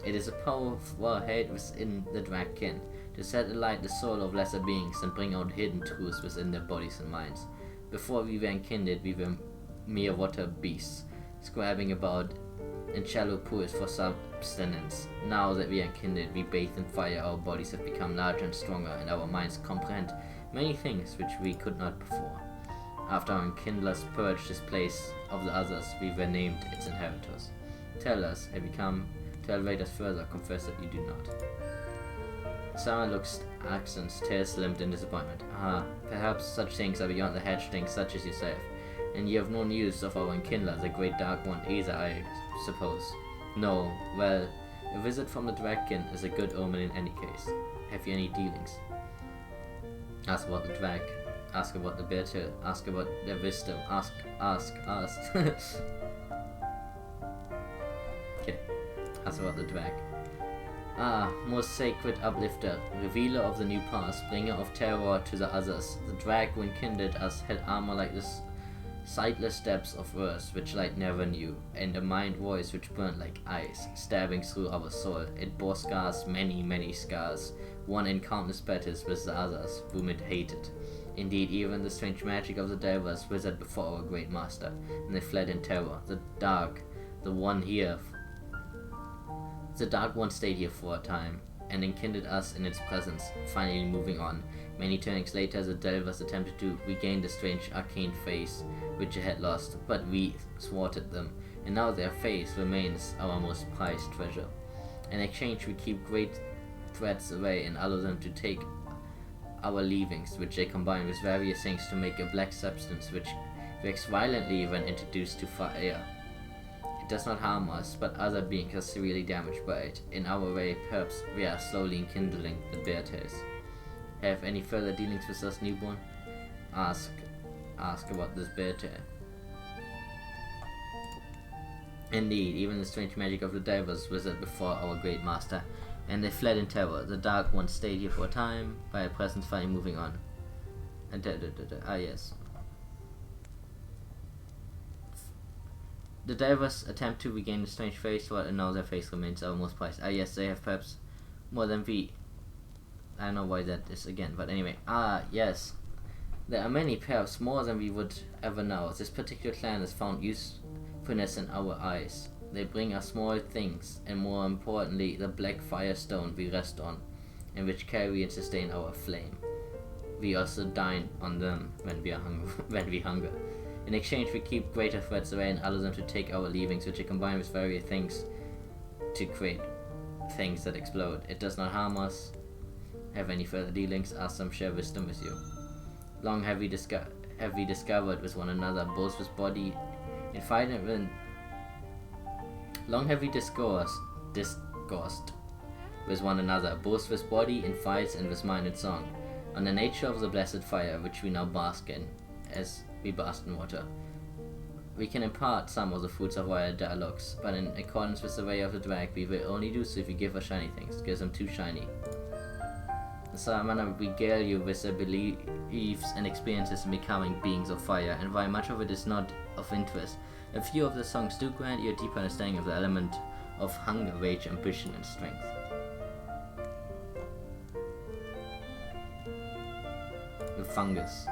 It is a power held within the Dragkin, to set alight the soul of lesser beings and bring out hidden truths within their bodies and minds. Before we were enkindled, we were mere water beasts, scrabbing about in shallow pools for subsistence. Now that we are enkindled, we bathe in fire, our bodies have become larger and stronger, and our minds comprehend many things which we could not before. After our enkindlers purged this place of the others, we were named its inheritors. Tell us, have you come to elevate us further? Confess that you do not. Sama looks accents, tears limped in disappointment. Ah, perhaps such things are beyond the hatchlings such as yourself, and you have no news of our enkindler, the great Dark One, either, I suppose. No, well, a visit from the Dragkin is a good omen in any case. Have you any dealings? Ask about the drag. Ask about the better. Ask about their wisdom. Ask. Okay. Ask about the drag. Ah, most sacred uplifter, revealer of the new past, bringer of terror to the others. The drag, when kindled us, had armor like the sightless depths of earth, which light never knew, and a mind voice which burned like ice, stabbing through our soul. It bore scars, many, many scars, one in countless battles with the others, whom it hated. Indeed, even the strange magic of the devils withered before our great master, and they fled in terror. The Dark One stayed here for a time, and enkindled us in its presence, finally moving on. Many turnings later, the Delvers attempted to regain the strange arcane face which it had lost, but we thwarted them, and now their face remains our most prized treasure. In exchange, we keep great threats away and allow them to take our leavings, which they combine with various things to make a black substance which reacts violently when introduced to fire. It does not harm us, but other beings are severely damaged by it. In our way, perhaps we are slowly enkindling the bear tails. Have any further dealings with us, newborn? Ask about this bear tail. Indeed, even the strange magic of the divers withered before our great master, and they fled in terror. The Dark One stayed here for a time, by a presence finally moving on. Yes. The divers attempt to regain the strange face, while now their face remains our most prized. Yes, they have perhaps more than we. I don't know why that is again, but anyway. Yes. There are many, perhaps more than we would ever know. This particular clan has found usefulness in our eyes. They bring us small things, and more importantly, the black firestone we rest on, and which carry and sustain our flame. We also dine on them when we hunger. In exchange, we keep greater threats away and allow them to take our leavings, which are combined with various things to create things that explode. It does not harm us. Have any further dealings? Ask them, share wisdom with you. Long have we discovered with one another, both with body in fight and when. Long have we discoursed with one another, both with body in fights and with mind in song, on the nature of the blessed fire which we now bask in, as we bask in water. We can impart some of the fruits of our dialogues, but in accordance with the way of the drag, we will only do so if you give us shiny things, because I'm too shiny. The Salamander regale you with their beliefs and experiences in becoming beings of fire, and while much of it is not of interest, a few of the songs do grant you a deeper understanding of the element of hunger, rage, ambition, and strength. The fungus.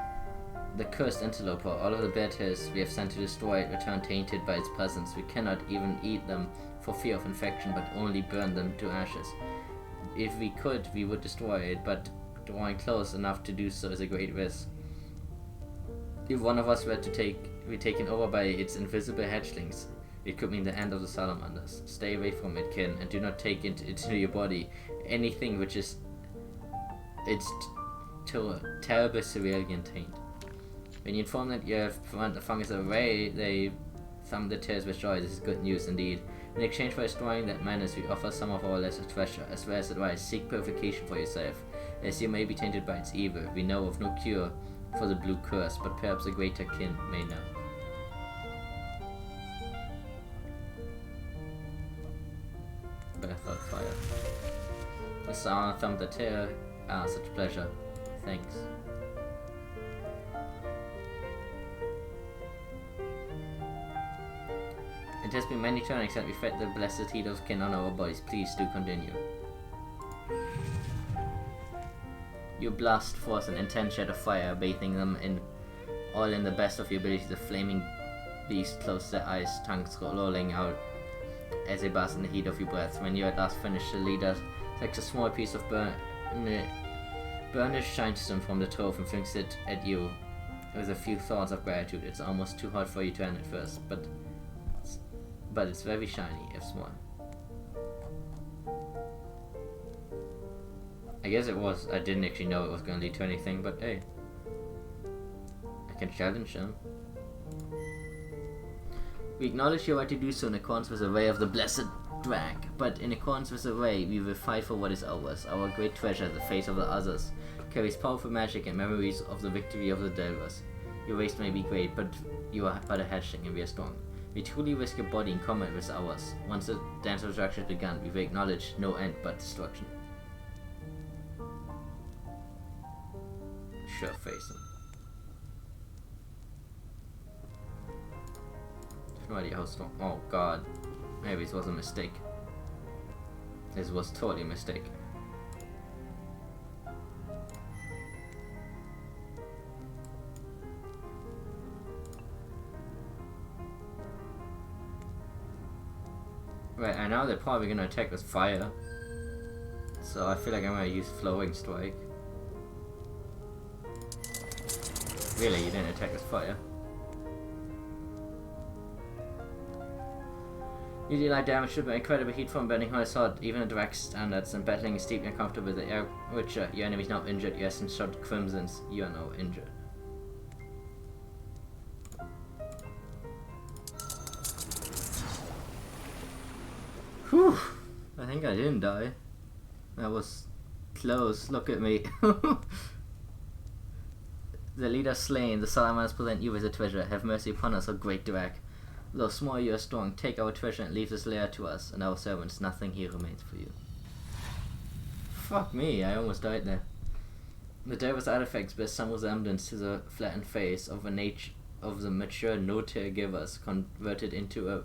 The cursed interloper, all of the bear tears we have sent to destroy it return tainted by its presence. We cannot even eat them for fear of infection, but only burn them to ashes. If we could, we would destroy it, but drawing close enough to do so is a great risk. If one of us were to be taken over by its invisible hatchlings, it could mean the end of the salamanders. Stay away from it, kin, and do not take into your body anything which is its terrible cerulean taint. When you inform that you have found the fungus away, they thumb the tears with joy. This is good news indeed. In exchange for destroying that menace, we offer some of our lesser treasure, as well as advice. Seek purification for yourself, as you may be tainted by its evil. We know of no cure for the blue curse, but perhaps a greater kin may know. Breath of fire. The sound thumbed the tear. Ah, such pleasure. Thanks. It has been many turnings that we fed the blessed heat of kin on our bodies. Please do continue. You blast forth an intense shed of fire, bathing them all in the best of your ability. The flaming beast closed their eyes, tongues rolling out as they bask in the heat of your breath. When you at last finish, the leader takes a small piece of burnished shinestone from the trove and flings it at you with a few thoughts of gratitude. It's almost too hot for you to end at first, but it's very shiny, if small. I guess it was. I didn't actually know it was going to lead to anything, but hey. I can challenge him. We acknowledge your right to do so in accordance with the way of the blessed drag, but in accordance with the way, we will fight for what is ours. Our great treasure, the faith of the others, carries powerful magic and memories of the victory of the Delvers. Your waste may be great, but you are but a hatchling and we are strong. We truly risk your body in combat with ours. Once the dance of destruction has begun, we will acknowledge no end but destruction. Sure face him. No idea how strong. Oh god. Maybe this was a mistake. This was totally a mistake. Right, I know they're probably gonna attack with fire. So I feel like I'm gonna use Flowing Strike. Really, you didn't attack with fire? You deal damage to incredible heat from burning hot sword, even at direct standards, and battling is deeply uncomfortable with the air Witcher. Your enemy is now injured. Your essence shot crimsons. You are now injured. Whew! I think I didn't die. That was close. Look at me. The leader slain. The salamanders present you with a treasure. Have mercy upon us, O great Dirac. Though small, you are strong. Take our treasure and leave this lair to us and our servants. Nothing here remains for you. Fuck me, I almost died there. The Delver's artifacts bear some resemblance to the flattened face of the mature no-tear givers, converted into a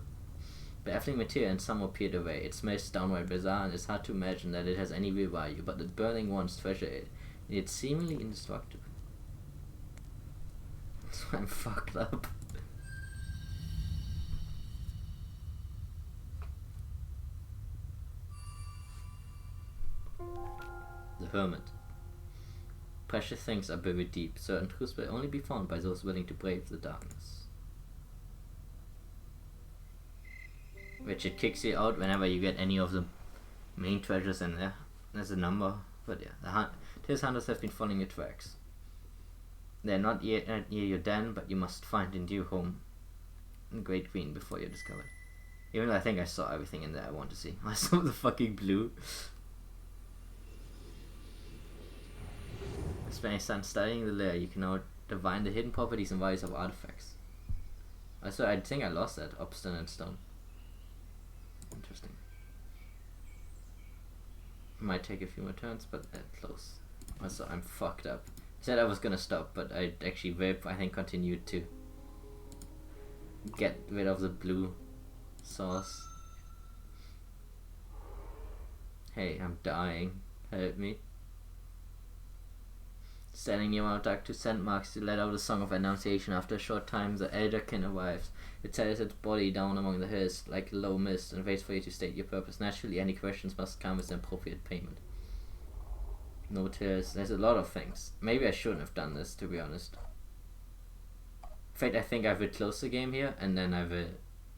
baffling material and somewhat peeled away. It smells downright bizarre and it's hard to imagine that it has any real value, but the burning one's treasure it's seemingly indestructible. So I'm fucked up. The Hermit. Precious things are buried deep. Certain truths will only be found by those willing to brave the darkness. Which it kicks you out whenever you get any of the main treasures in there. There's a number, but yeah, Tears hunters have been following your tracks. They're not yet near your den, but you must find a new home in Great Green before you're discovered. Even though I think I saw everything in there I want to see. I saw the fucking blue. Spending time studying the lair, you can now divine the hidden properties and values of artifacts. Also, I think I lost that obstinate stone. Interesting. Might take a few more turns, but close. Also, I'm fucked up. I said I was gonna stop, but I actually will, I think, continued to get rid of the blue sauce. Hey, I'm dying. Help me. Standing near Mount Dark to send marks to let out a song of annunciation. After a short time, the Elderkin arrives. It settles its body down among the hills like a low mist and waits for you to state your purpose. Naturally, any questions must come with an appropriate payment. No tears. There's a lot of things. Maybe I shouldn't have done this, to be honest. In fact, I think I will close the game here, and then I will...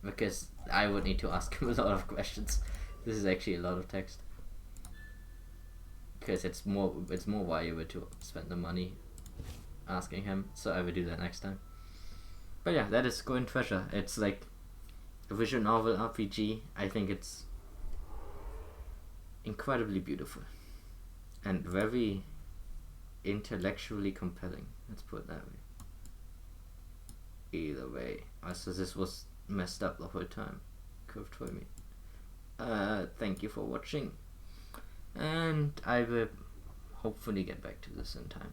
Because I would need to ask him a lot of questions. This is actually a lot of text. Because it's more valuable to spend the money asking him, so I will do that next time. But yeah, that is Golden Treasure. It's like a visual novel RPG. I think it's incredibly beautiful and very intellectually compelling. Let's put it that way. Either way, also this was messed up the whole time. Curved for me. Thank you for watching, and I will hopefully get back to this in time.